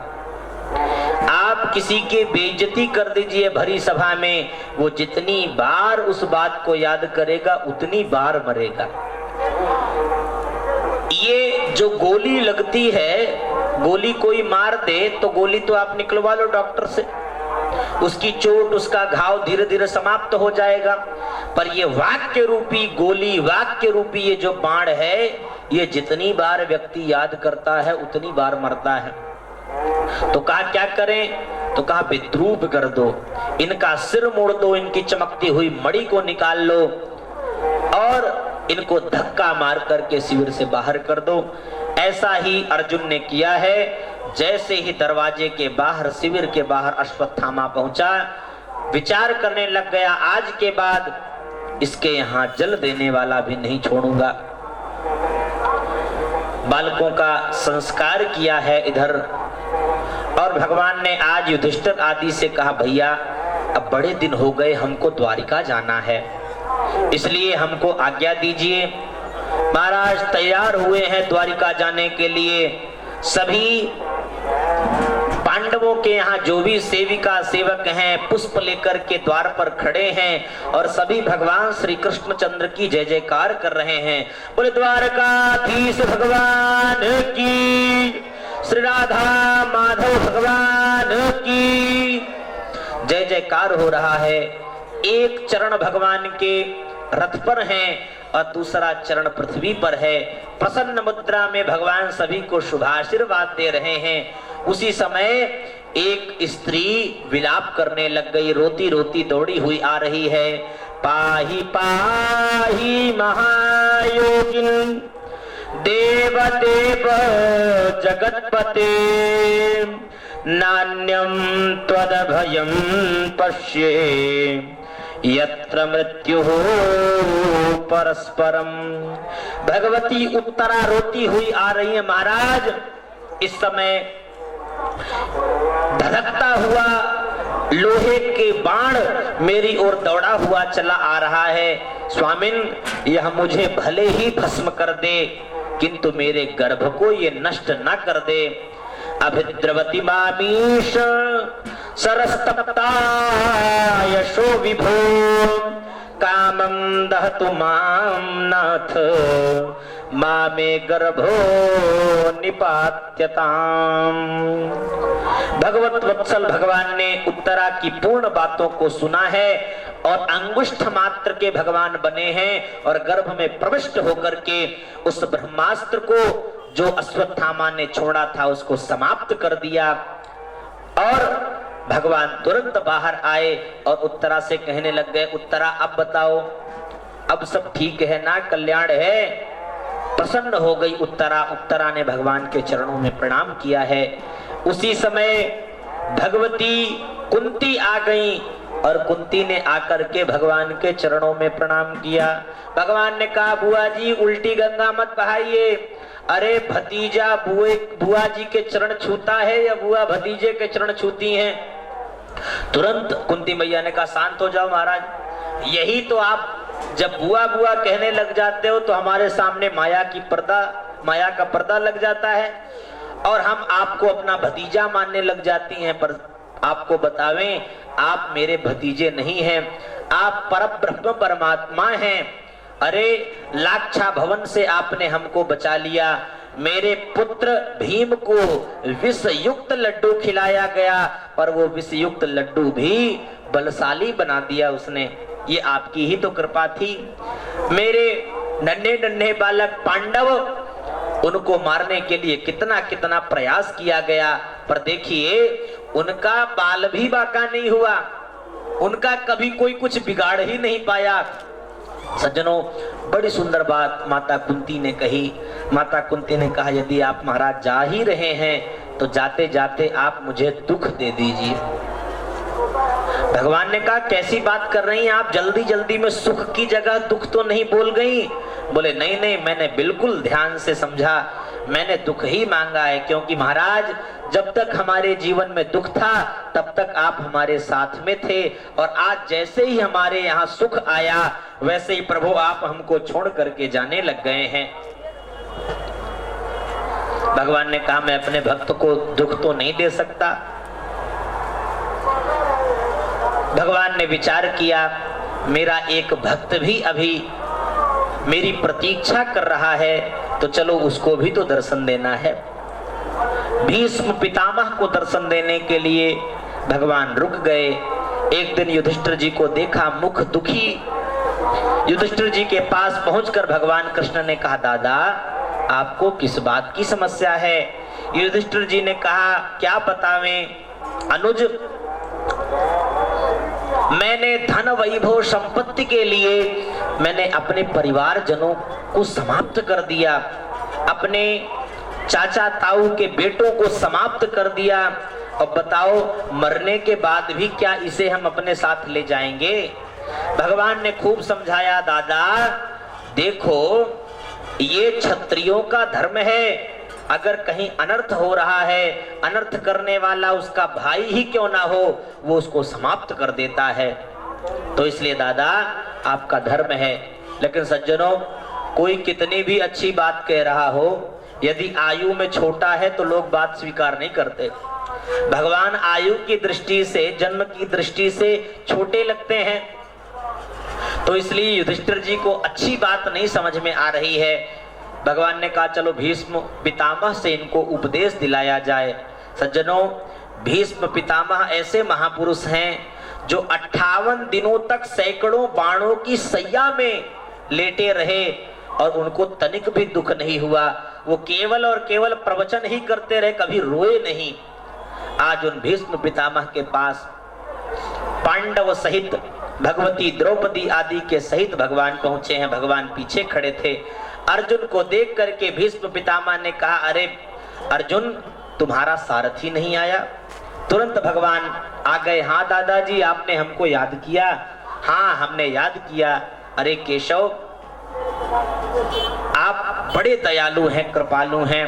आप किसी के बेइज्जती कर दीजिए भरी सभा में, वो जितनी बार उस बात को याद करेगा उतनी बार मरेगा। ये जो गोली लगती है, गोली कोई मार दे तो गोली तो आप निकलवा लो डॉक्टर से, उसकी चोट उसका घाव धीरे धीरे समाप्त हो जाएगा। पर ये वाक्य रूपी गोली, वाक्य रूपी ये जो बाण है, ये जितनी बार व्यक्ति याद करता है उतनी बार मरता है। तो कहा क्या करें, तो कहा विद्रूप कर दो, इनका सिर मोड़ दो, इनकी चमकती हुई मणि को निकाल लो और इनको धक्का मार करके शिविर से बाहर कर दो। ऐसा ही अर्जुन ने किया है। जैसे ही दरवाजे के बाहर, शिविर के बाहर अश्वत्थामा पहुंचा, विचार करने लग गया आज के बाद इसके यहाँ जल देने वाला भी नहीं छोड़ूंगा। बालकों का संस्कार किया है इधर, और भगवान ने आज युधिष्ठिर आदि से कहा भैया अब बड़े दिन हो गए, हमको द्वारिका जाना है, इसलिए हमको आज्ञा दीजिए। महाराज तैयार हुए हैं द्वारिका जाने के लिए। सभी पांडवों के यहाँ जो भी सेविका सेवक हैं पुष्प लेकर के द्वार पर खड़े हैं और सभी भगवान श्री कृष्णचंद्र की जय जयकार कर रहे हैं। बोले द्वारकाधीश भगवान की, श्री राधा माधव भगवान की जय जयकार हो रहा है। एक चरण भगवान के रथ पर है और दूसरा चरण पृथ्वी पर है। प्रसन्न मुद्रा में भगवान सभी को शुभाशीर्वाद दे रहे हैं। उसी समय एक स्त्री विलाप करने लग गई, रोती रोती दौड़ी हुई आ रही है। पाहि पाहि महायोगिन देव देव जगतपते, नान्यं त्वदभयं पश्ये यत्र मृत्युः परस्परम। भगवती उत्तरा रोती हुई आ रही है। महाराज इस समय धधकता हुआ लोहे के बाण मेरी ओर दौड़ा हुआ चला आ रहा है। स्वामिन यह मुझे भले ही भस्म कर दे, किंतु मेरे गर्भ को ये नष्ट न कर दे। अभिद्रवती मामीश सरस्तप्ता यशो विभो, कामं दहतु मां नाथ, मामे गर्भो निपात्यताम। भगवत वत्सल भगवान ने उत्तरा की पूर्ण बातों को सुना है और अंगुष्ठ मात्र के भगवान बने हैं और गर्भ में प्रविष्ट होकर के उस ब्रह्मास्त्र को जो अश्वत्थामा ने छोड़ा था उसको समाप्त कर दिया। और भगवान तुरंत बाहर आए और उत्तरा से कहने लग गए, उत्तरा अब बताओ, अब सब ठीक है ना, कल्याण है? प्रसन्न हो गई उत्तरा। उत्तरा ने भगवान के चरणों में प्रणाम किया है। उसी समय भगवती कुंती आ गई और कुंती ने आकर के भगवान के चरणों में प्रणाम किया। भगवान ने कहा बुआ जी उल्टी गंगा मत बहाइए। अरे भतीजा बुआ जी के चरण छूता है या बुआ भतीजे के चरण छूती हैं? तुरंत कुंती मैया ने कहा शांत हो जाओ महाराज, यही तो आप जब बुआ बुआ कहने लग जाते हो तो हमारे सामने माया का पर्दा लग जाता है और हम आपको अपना भतीजा मानने लग जाती हैं। पर आपको बतावें, आप मेरे भतीजे नहीं हैं, आप परब्रह्म परमात्मा हैं। अरे लाक्षा भवन से आपने हमको बचा लिया, मेरे पुत्र भीम को विष युक्त लड्डू खिलाया गया, पर वो विष युक्त लड्डू भी बलशाली बना दिया उसने, ये आपकी ही तो कृपा थी। मेरे नन्हे नन्हे बालक पांडव, उनको मारने के लिए कितना कितना प्रयास किया गया, पर देखिए उनका बाल भी बाका नहीं हुआ, उनका कभी कोई कुछ बिगाड़ ही नहीं पाया। सज्जनों, बड़ी सुंदर बात माता कुंती ने कही। माता कुंती ने कहा, यदि आप महाराज जा ही रहे हैं तो जाते जाते आप मुझे दुख दे दीजिए। भगवान ने कहा, कैसी बात कर रही हैं आप, जल्दी जल्दी में सुख की जगह दुख तो नहीं बोल गई? बोले नहीं नहीं, मैंने बिल्कुल ध्यान से समझा, मैंने दुख ही मांगा है, क्योंकि महाराज जब तक हमारे जीवन में दुख था तब तक आप हमारे साथ में थे, और आज जैसे ही हमारे यहाँ सुख आया वैसे ही प्रभु आप हमको छोड़ करके जाने लग गए हैं। भगवान ने कहा, मैं अपने भक्त को दुख तो नहीं दे सकता। भगवान ने विचार किया, मेरा एक भक्त भी अभी मेरी प्रतीक्षा कर रहा है, तो चलो उसको भी तो दर्शन देना है। भीष्म पितामह को दर्शन देने के लिए भगवान रुक गए। एक दिन युधिष्ठिर जी को देखा मुख दुखी। युधिष्ठिर जी के पास पहुंचकर भगवान कृष्ण ने कहा, दादा आपको किस बात की समस्या है? युधिष्ठिर जी ने कहा, क्या बतावें अनुज, मैंने धन वैभव संपत्ति के लिए मैंने अपने परिवारजनों को समाप्त कर दिया, अपने चाचा ताऊ के बेटों को समाप्त कर दिया, अब बताओ मरने के बाद भी क्या इसे हम अपने साथ ले जाएंगे? भगवान ने खूब समझाया, दादा देखो ये क्षत्रियों का धर्म है, अगर कहीं अनर्थ हो रहा है, अनर्थ करने वाला उसका भाई ही क्यों ना हो, वो उसको समाप्त कर देता है। तो इसलिए दादा आपका धर्म है। लेकिन सज्जनों, कोई कितनी भी अच्छी बात कह रहा हो, यदि आयु में छोटा है तो लोग बात स्वीकार नहीं करते। भगवान आयु की दृष्टि से, जन्म की दृष्टि से छोटे लगते हैं, तो इसलिए युधिष्ठिर जी को अच्छी बात नहीं समझ में आ रही है। भगवान ने कहा, चलो भीष्म पितामह से इनको उपदेश दिलाया जाए। सज्जनों, भीष्म पितामह ऐसे महापुरुष हैं जो 58 दिनों तक सैकड़ों बाणों की सैया में लेटे रहे और उनको तनिक भी दुख नहीं हुआ। वो केवल और केवल प्रवचन ही करते रहे, कभी रोए नहीं। आज उन भीष्म पितामह के पास पांडव सहित भगवती द्रौपदी आदि के सहित भगवान पहुंचे हैं। भगवान पीछे खड़े थे। अर्जुन को देख करके भीष्म पितामह ने कहा, अरे अर्जुन तुम्हारा सारथी नहीं आया? तुरंत भगवान आ गए। हाँ दादाजी, आपने हमको याद किया? हाँ हमने याद किया। अरे केशव, आप बड़े दयालु हैं, कृपालु हैं।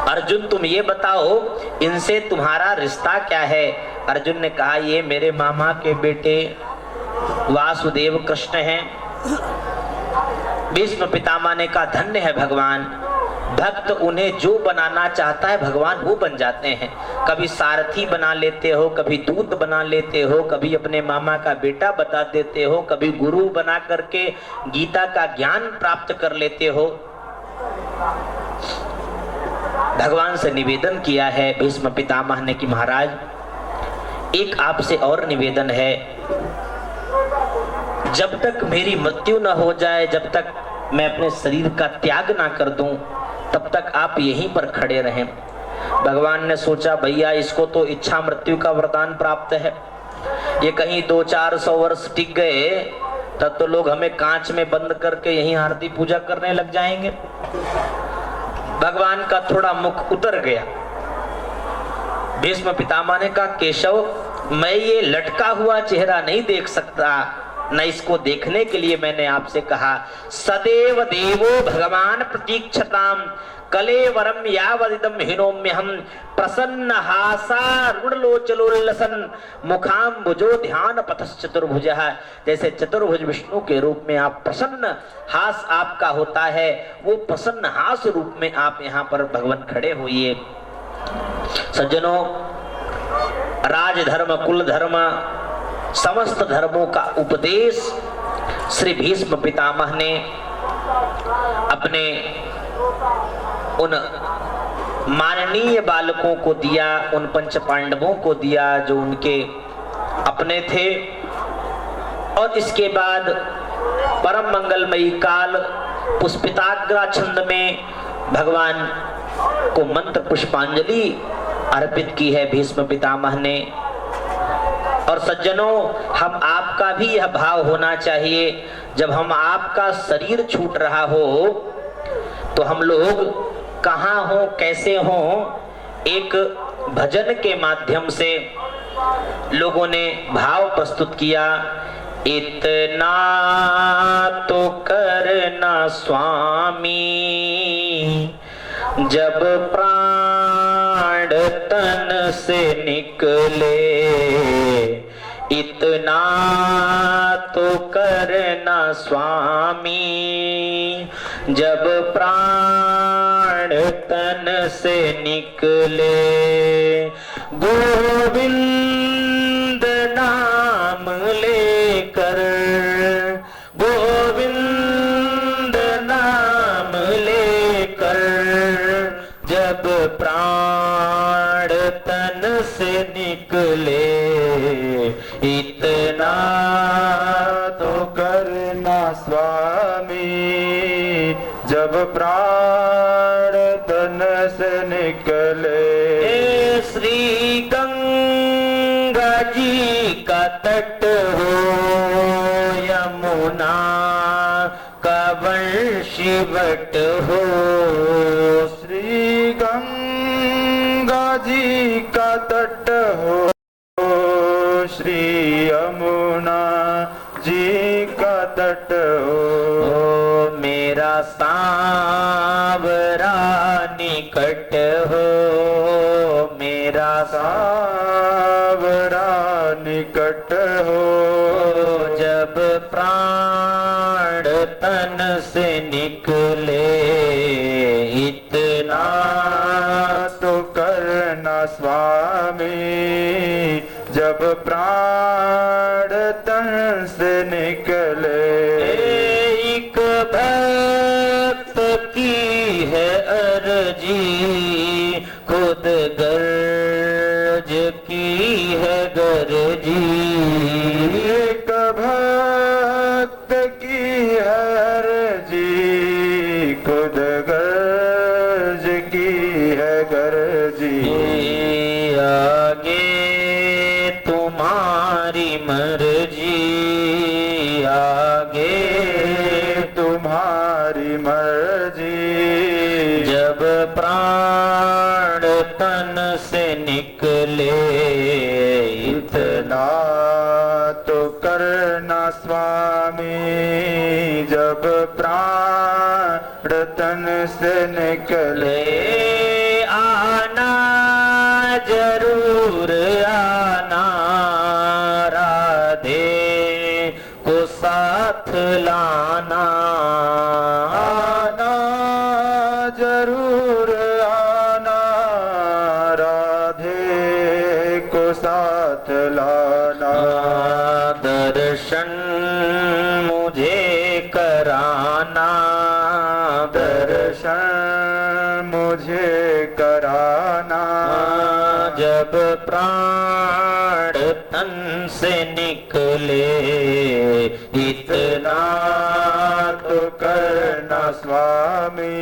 अर्जुन तुम ये बताओ, इनसे तुम्हारा रिश्ता क्या है? अर्जुन ने कहा, ये मेरे मामा के बेटे वासुदेव कृष्ण हैं। भीष्म पितामह ने कहा, धन्य है भगवान, भक्त उन्हें जो बनाना चाहता है भगवान वो बन जाते हैं। कभी सारथी बना लेते हो, कभी दूत बना लेते हो, कभी अपने मामा का बेटा बता देते हो, कभी गुरु बना करके गीता का ज्ञान प्राप्त कर लेते हो। भगवान से निवेदन किया है भीष्म पितामह ने कि महाराज एक आपसे और निवेदन है, जब तक मेरी मृत्यु न हो जाए, जब तक मैं अपने शरीर का त्याग ना कर दूं, तब तक आप यहीं पर खड़े रहें। भगवान ने सोचा, भैया इसको तो इच्छा मृत्यु का वरदान प्राप्त है, ये कहीं 200-400 वर्ष टिक गए तब तो लोग हमें कांच में बंद करके यहीं आरती पूजा करने लग जाएंगे। भगवान का थोड़ा मुख उतर गया। भीष्म पितामह ने कहा, केशव मैं ये लटका हुआ चेहरा नहीं देख सकता, न इसको देखने के लिए मैंने आपसे कहा। सदैव देवो भगवान प्रतीक्षताम कलेवरम यावदिदम हिनोम्यहम प्रसन्न हासा रुणलोचलोल्लसन मुखाम्बुजो ध्यान पथश्चतुर्भुजः। जैसे चतुर्भुज विष्णु के रूप में आप प्रसन्न हास आपका होता है, वो प्रसन्न हास रूप में आप यहाँ पर भगवान खड़े होइए। सज्जनों, राजधर्म, कुल धर्म, समस्त धर्मों का उपदेश श्री भीष्म पितामह ने अपने उन माननीय बालकों को दिया, उन पंच पांडवों को दिया जो उनके अपने थे। और इसके बाद परम मंगलमयी काल पुष्पिताग्रा छंद में भगवान को मंत्र पुष्पांजलि अर्पित की है भीष्म पितामह ने। और सज्जनों, हम आपका भी यह भाव होना चाहिए, जब हम आपका शरीर छूट रहा हो तो हम लोग कहाँ हो, कैसे हो, एक भजन के माध्यम से लोगों ने भाव प्रस्तुत किया। इतना तो करना स्वामी, जब प्राण तन से निकले, इतना तो करना स्वामी, जब प्राण तन से निकले। गोविंद नाम लेकर, गोविंद नाम लेकर, जब प्राण तन से निकले, इतना तो करना स्वामी, जब प्राण तन से निकले। श्री गंगा जी का तट हो, यमुना का वंशीवट हो, श्री गंगा जी का तट हो, श्री यमुना जी का तट हो। मेरा सांवरा निकट हो, मेरा सांवरा निकट हो, जब प्राण तन से निकले, इतना तो करना स्वामी, जब प्राण तन से निकले। एक भक्त की है अर्जी, खुद गर्ज की है गरजी। एक भक्त की है अर्जी, खुद गर्ज की है गरजी। आगे तुम्हारी मर्जी, आगे तुम्हारी मर्जी, जब प्राण तन से निकले, इतना तो करना स्वामी, जब प्राण तन से निकले। आना जरूर आना, राधे को साथ लाना। आना जरूर आना, राधे को साथ लाना। दर्शन मुझे कराना, दर्शन मुझे कराना, जब प्राण तन से निकले, इतना तो करना स्वामी,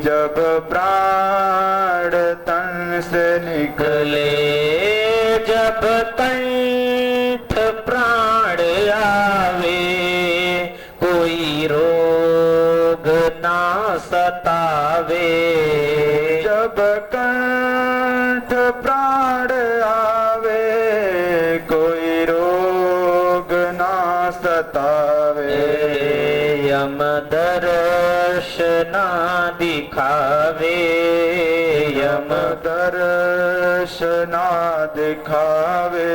जब प्राण तन से निकले। जब कंठ प्राण आवे, कोई रोग ना सतावे। जब कंठ प्राण आवे, कोई रोग ना सतावे। यम दर्शना दिखावे, यम दर्शना दिखावे।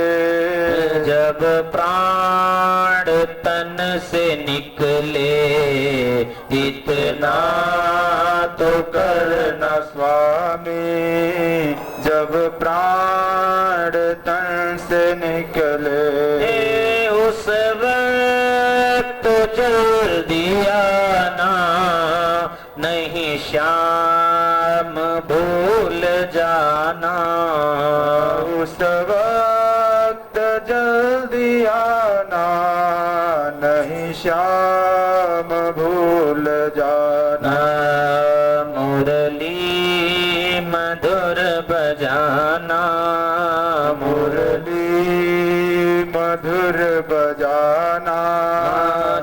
जब प्राण तन से निकले, इतना तो करना स्वामी, जब प्राण तन से निकले। उस वक्त श्याम भूल जाना, उस वक्त जल्दी आना, नहीं श्याम भूल जाना। मुरली मधुर बजाना, मुरली मधुर बजाना,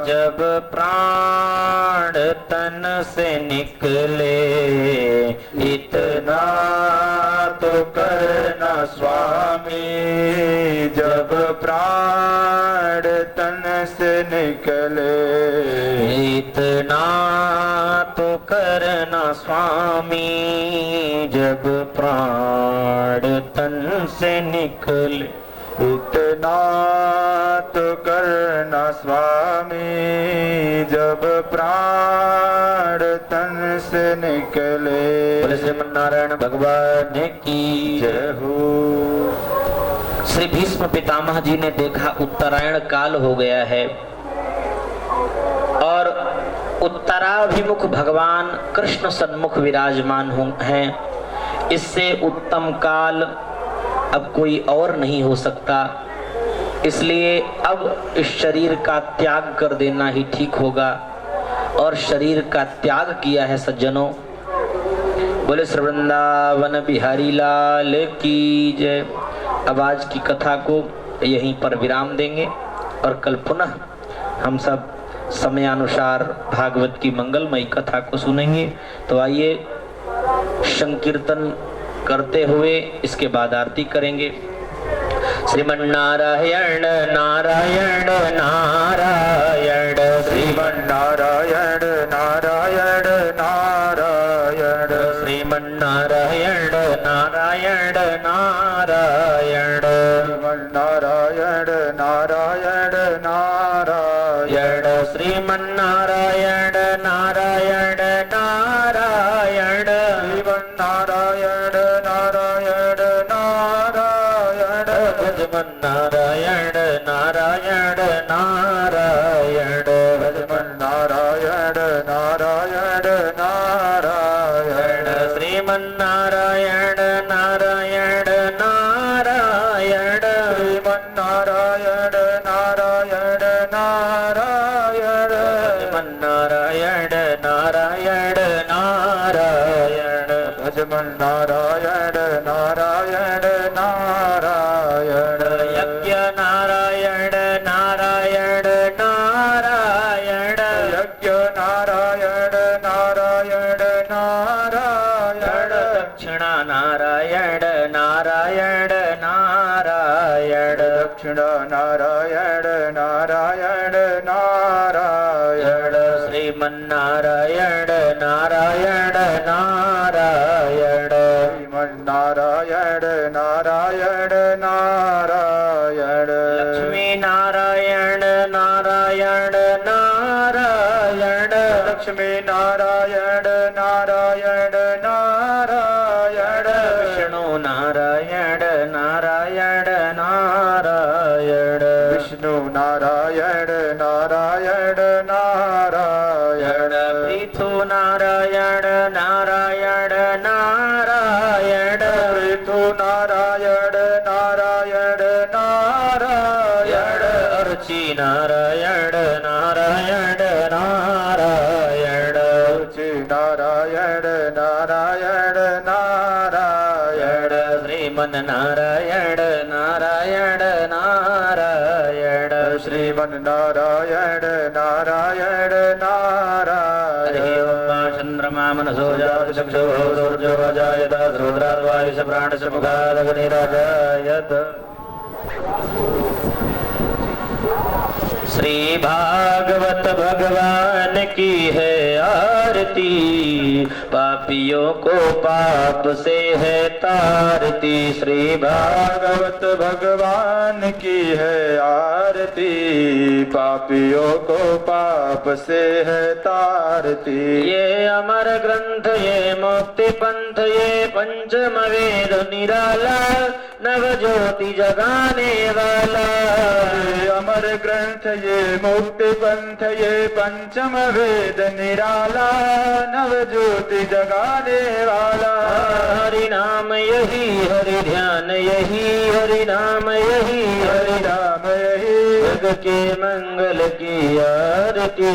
जब प्राण तन से निकले, इतना तो करना स्वामी, जब प्राण तन से निकले, इतना तो करना स्वामी, जब प्राण तन से निकले। इतना तो करना स्वामी, जब प्राण तन से निकले। बोले श्रीमन्नारायण भगवान की जय हो। श्री भीष्म पितामह जी ने देखा उत्तरायण काल हो गया है और उत्तराभिमुख भगवान कृष्ण सन्मुख विराजमान हैं। इससे उत्तम काल अब कोई और नहीं हो सकता, इसलिए अब इस शरीर का त्याग कर देना ही ठीक होगा। और शरीर का त्याग किया है सज्जनों। बोले श्री वृंदावन बिहारी लाल की जय। अब आज की कथा को यहीं पर विराम देंगे और कल पुनः हम सब समयानुसार भागवत की मंगलमयी कथा को सुनेंगे। तो आइए संकीर्तन करते हुए इसके बाद आरती करेंगे। श्रीमन्नारायण नारायण नारायण, श्रीमन्नारायण नारायण नारायण, श्रीमन्नारायण नारायण नारायण, श्रीमन्नारायण नारायण नारायण, श्रीमन्नारायण नारायण नारायण, श्रीमन्नारायण नारायण नारायण, भजमन्नारायण नारायण नारायण, भजमन्नारायण नारायण नारायण, श्रीमन्नारायण नारायण नारायण, श्रीमन्नारायण नारायण नारायण, भजमन्नारायण नारायण नारायण, भजमन्नारायण नारायण नारायण, यज्ञ नारायण नारायण नारायण, यज्ञ नारायण नारायण नारायण, दक्षिणा नारायण नारायण नारायण, दक्षिणा नारायण नारायण नारायण, श्रीमन्नारायण नारायण नारायण, श्रीमन्नारायण नारायण नारायण, लक्ष्मी नारायण नारायण नारायण, लक्ष्मी नारायण नारायण नारायण, विष्णु नारायण नारायण नारायण, विष्णु नारायण नारायण नारायण, पृथु नारायण नारायण नारायण, पृथु नारायण नारायण नारायण, अर्ची नारायण नारायण नारायण, रुचि नारायण नारायण नारायण, श्रीमन नारायण नारायण नारायण, श्रीमन्नारायण नारायण नारायण, चंद्रमा मनसो जात रुद्राद्वायुष प्राण से मुखादग्निराजायत। श्री भागवत भगवान की है आरती, पापियों को पाप से है तारती। श्री भागवत भगवान की है आरती, पापियों को पाप से है तारती। ये अमर ग्रंथ ये मुक्ति पंथ ये पंचम वेद निराला, नव ज्योति जगाने वाला। ये अमर ग्रंथ ये मुक्ति पंथ ये पंचम वेद निराला, नव ज्योति जगाने वाला। हरि नाम यही हरि ध्यान यही, हरि नाम यही हरि नाम यही जग के मंगल की आरती,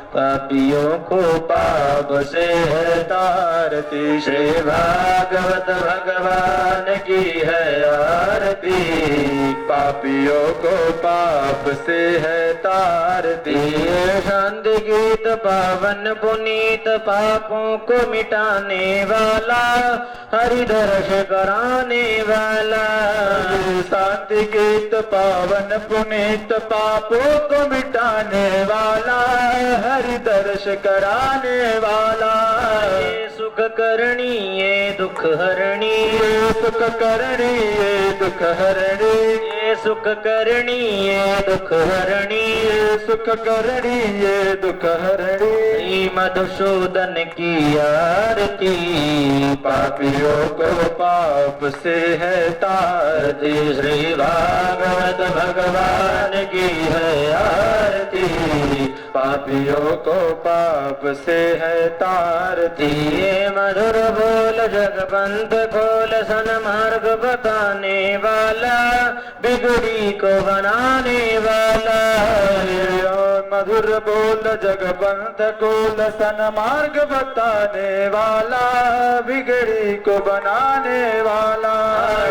पापियों को पाप से है तारती। श्री भागवत भगवान की है आरती, पापियों को पाप से है तारती। ये शांति गीत पावन पुनीत, पापों को मिटाने वाला, हरि दर्श कराने वाला। शांति गीत पावन पुनीत, पापों को मिटाने वाला, हरि दर्श कराने वाला। ये सुख करणी ये दुख हरणी, ये सुख करणी ये दुख हरणी, ये सुख करणी ये दुख हरणी, ये सुख करणी ये दुख हरणी। श्री मधुसूदन की आरती, पापियों को पाप से है तारती। श्री भागवत भगवान की है आरती, पापियों को पाप से है तारती। ये मधुर बोल जगपंथ खोल, सन्मार्ग बताने वाला, बिगड़ी को बनाने वाला। मधुर बोल जगपंथ खोल, सन्मार्ग बताने वाला, बिगड़ी को बनाने वाला।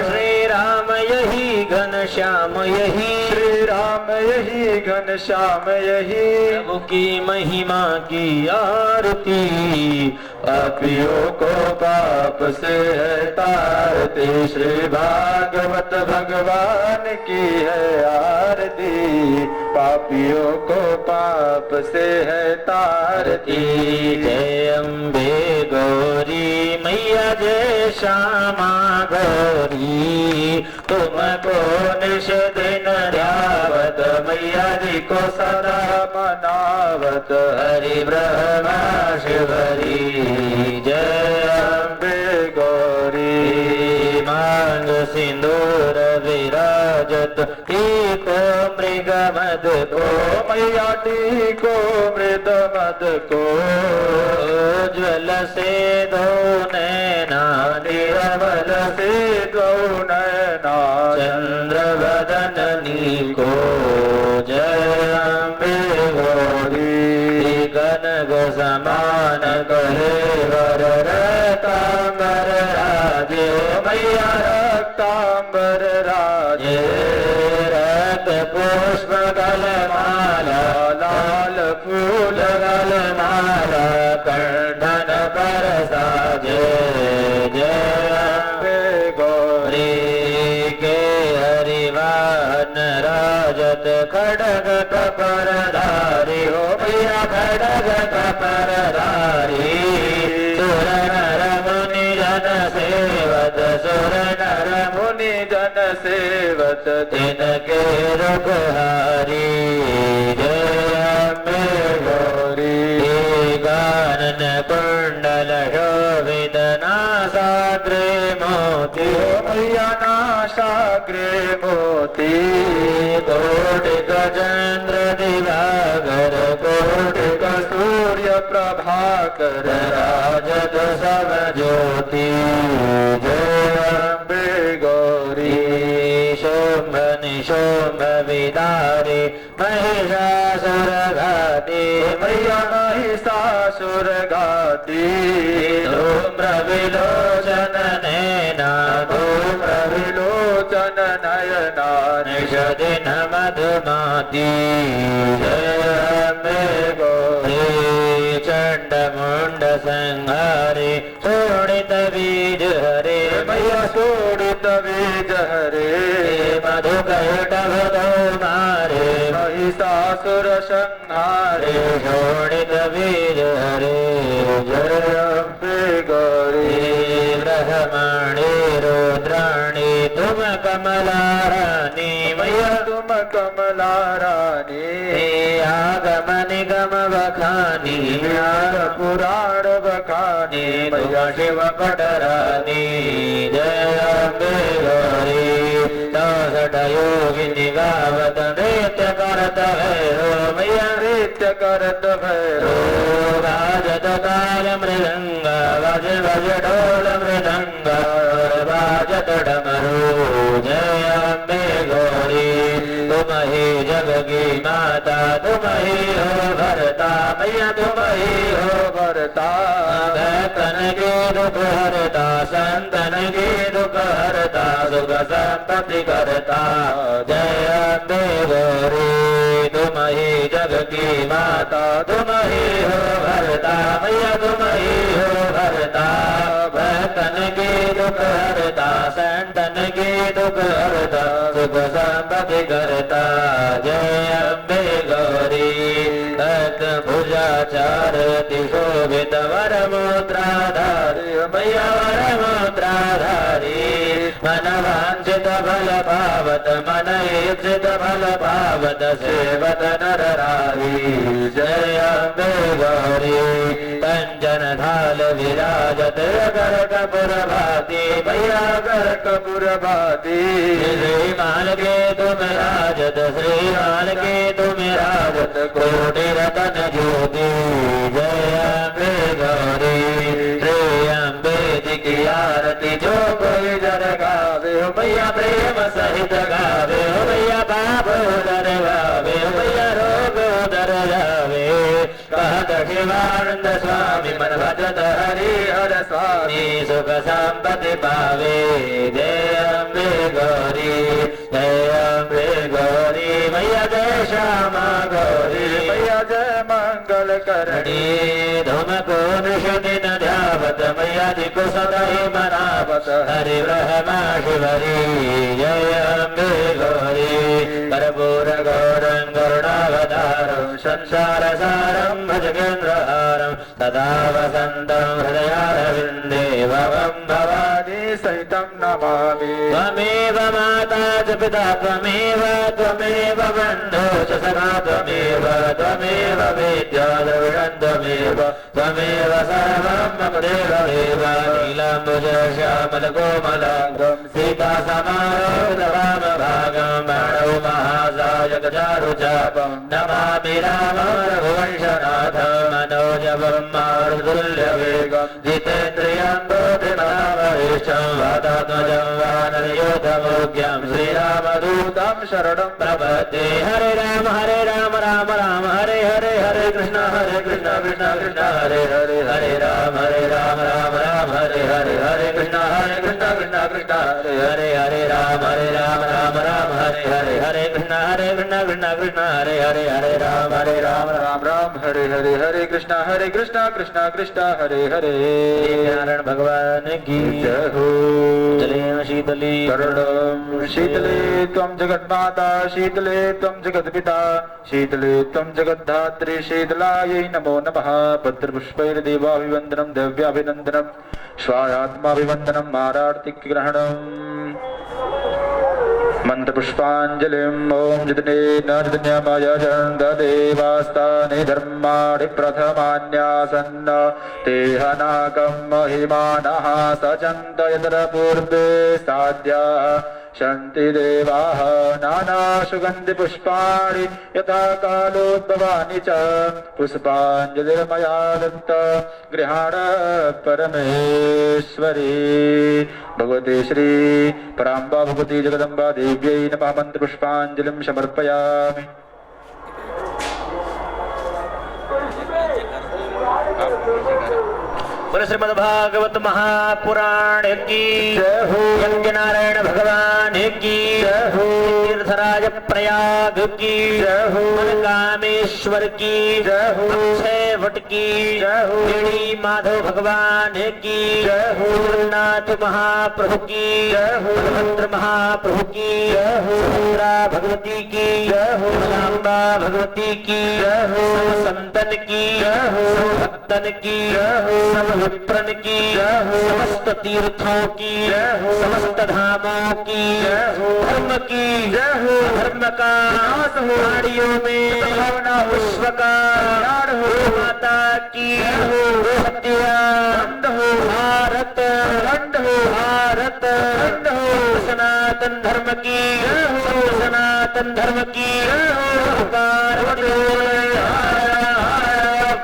श्री राम यही घनश्याम यही, श्री राम यही घनश्याम यही प्रभु की महिमा की आरती, पापियों को पाप से है तारती। श्री भागवत भगवान की है आरती, पापियों को पाप से है तारती। जय अम्बे गौरी मैया जय श्यामा गौरी, तुमको निश दिन ध्यावत, मैया जी को सदा मनावत, हरि ब्रह्मा शिवरी। जय अम्बे गौरी मांग सिंदूर विराजत, टीको मृग मद को, मैया टीको मृद मद को। ज्वल से दो नैना निर्मल से दो नैना, चंद्र वदननी को। जय अम्बे गौरी कनक समान कहे वर रतांबर राजे, मैया रक्तांबर राजे। रक्त पुष्प गल माला, लाल फूल गल माला, कंठन पर साजे। जय अम्बे गौरी के हरिवाहन राजत, खड़ग कपर धारी हो मैया खड़ग कपर धारी। सुर नर मुनि जन सेवत, सुर नर मुनि जन सेवत, तिनके रुखहारी। जय अम्बे गौरी गानन कुंडल शोभित, नासाग्रे मोती, मैया नाशाग्रे मोती। कोटिक चंद्र दिवाकर, कोटिक सूर्य प्रभाकर, राजत सब ज्योति। जय अम्बे गौरी शुंभ निशुंभ विदारे, महिषासुर घाती, मैया महिषासुर घाती। धूम्र विलोचन नैना, धूम्र विलोचन नयना, निषदिन मधुमाती। जय अम्बे गौरी चंड मुंड संहारे, शोणित बीज हरे, मैया शोणित बीज हरे। मधुकैटभ मारे, महिषासुर संहारे, शोणित बीज हरे। जय अम्बे गौरी ब्रह्मणि रुद्राणि, तुम कमला रानी, मैया तुम कमला रानी। आगम निगम बखानी, पुराण बखानी, मैया शिव पटरानी। जय अम्बे गौरी 64 योगिनी गावत नृत्य करत भैरो मैया नृत्य करत भैरो बाजत ताल मृदंग बज बज ढोल मृदंग बाजत डमरू जय अम्बे गौरी तुम ही जग की माता तुम ही हो भरता मैया तुम ही हो भरता भक्तन के दुख हरता संतन के दुख हरता सुख संपत्ति करता जय अम्बे गौरी तुम ही जग की माता तुम ही हो भरता मैया तुम ही हो भरता भक्तन के दुख हरता संतन के दुख हरता सुख संपत्ति करता जय अम्बे गौरी भक्त भुजाचारति शोभित वर मुद्राधारी मैया वर मुद्राधारी मन वांछित फल पावत मन इच्छित फल पावत सेवत नर रारी जय अम्बे गौरी कंचन थाल विराजत कर कपूर भाती मैया कर कपूर भाती श्री माल के तुम राजत श्री माल के तुम राजत कोटि रतन ज्योति जय अम्बे गौरी श्री अम्बे की आरती जो कोई जर गावे हो मैया प्रेम सहित गावे हो मैया पाप उदर गावे हो मैया रोग उदर जावे कहत शिवानंद स्वामी मन भजत हरि हर स्वामी सुख संपत्ति पावे जय अम्बे गौरी जय अम्बे गौरी मैया जय श्यामा गौरी मैया जय मंगल करणी धुम को निषदिन ध्यावत मैया जी को सदा ही मनावत हरि ब्रह्मा शिवरी जय अम्बे गौरी कर्पूर गौरं करुणावतारं संसार सारं भजगेन्द्रहारं सदा वसन्तं हृदयारविन्दे भवं भवानी सहितं नमामि त्वमेव माता च पिता त्वमेव त्वमेव बन्धो च सखा त्वमेव त्वमेव वेद्या द्रविणं त्वमेव त्वमेव सर्वं मम देवमेव नीलाम्बुज श्यामलकोमलाङ्गं सीता समारोहवामभागं बाणौ महासायकचारुचापं नमामि रामं रघुवंशनाथं मनोजवं मारुतुल्यवेगं जितेन्द्रियं बुद्धिमतावरिष्ठं वातात्मजं वानरयोधमुख्यं श्रीरामदूतं शरणं प्रपद्ये हरे राम राम राम हरे हरे हरे कृष्ण कृष्ण कृष्ण हरे हरे हरे राम राम राम हरे हरे हरे कृष्ण कृष्ण कृष्ण हरे हरे राम राम राम हरे हरे हरे कृष्ण कृष्ण कृष्ण हरे हरे हरे राम राम हरे हरे हरे कृष्ण कृष्ण कृष्ण हरे हरे नारायण भगवान की जय हो चले शीतली करुणं शीतले त्वं जगन्माता शीतले त्वं जगत्पिता शीतले त्वं जगद्धात्री शीतलायै नमो नमः पत्रपुष्पैर्देवाभिवन्दनं दिव्याभिनन्दनं स्वायात्माभिवन्दनं मारार्तिग्रहणम् मंत्रपुष्पाञ्जलिम् ॐ जितने न जितन्यमय देवास्तानि धर्माणि प्रथमान्यासन्न तेहनाकं महिमानः सचन्त यत्र पूर्वे साध्याः शन्ति देवाः नानासुगन्धिपुष्पाणि यथा कालोद्भवानि च पुष्पाञ्जलिर्मया दत्त गृहाण परमेश्वरी भगवते श्री पराम्बा भगवती जगदम्बा देव्यै नमः मन्त्रपुष्पाञ्जलिं समर्पयामि। बोले श्रीमद्भागवत महापुराण की जय हो, यज्ञ नारायण भगवान की जय हो, तीर्थराज प्रयाग की जय हो, कामेश्वर की जय हो, अक्षय वट की जय हो, माधव भगवान की जय हो, नाथ महाप्रभु की जय हो, भद्र महाप्रभु की जय हो, भगवती की जय हो, लांबा भगवती की जय हो, संतन की जय हो, भक्तन की जय हो, विप्रन की जय हो, समस्त तीर्थों की जय हो, समस्त धामों की जय हो, धर्म की जय हो, धर्म का नाश हो, गाड़ियों में भावना विश्व का कल्याण हो, माता की जय हो, हत्या बंद हो, भारत खंड हो, भारत खंड हो, सनातन धर्म की, सनातन धर्म की। पार्वती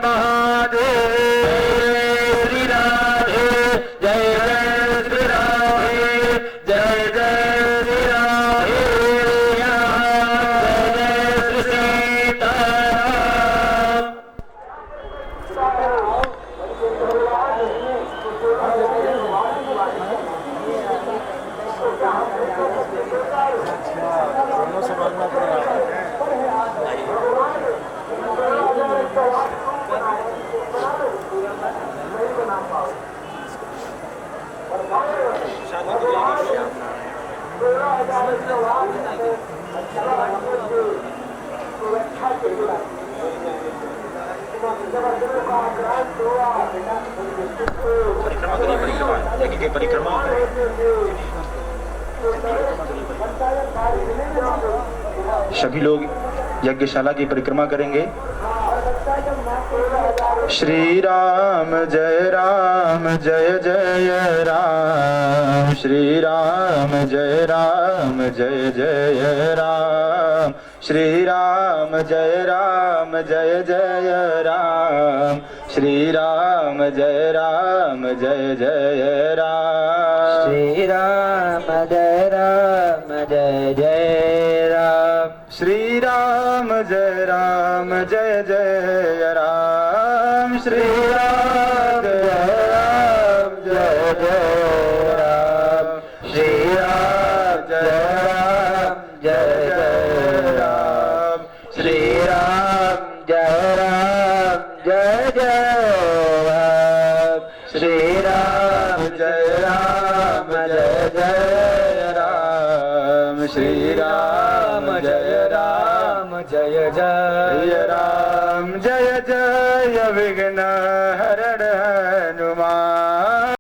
महादेव। श्री राधे जय जय श्री राधे जय जय श्री राधे जय जय श्री सीताराम। परिक्रमा करिए, परिक्रमा यज्ञ की परिक्रमा। सभी लोग यज्ञशाला की परिक्रमा करेंगे। श्री राम जय जय राम। श्री राम जय जय राम। श्री राम जय जय राम। श्री राम जय जय राम। श्री राम जय जय राम। श्री राम जय जय राम। श्री राम जय जय राम। श्री राम जय जय राम। श्री राम जय जय राम। श्री राम जय जय राम। श्री राम जय जय राम। जय जय विघ्न हर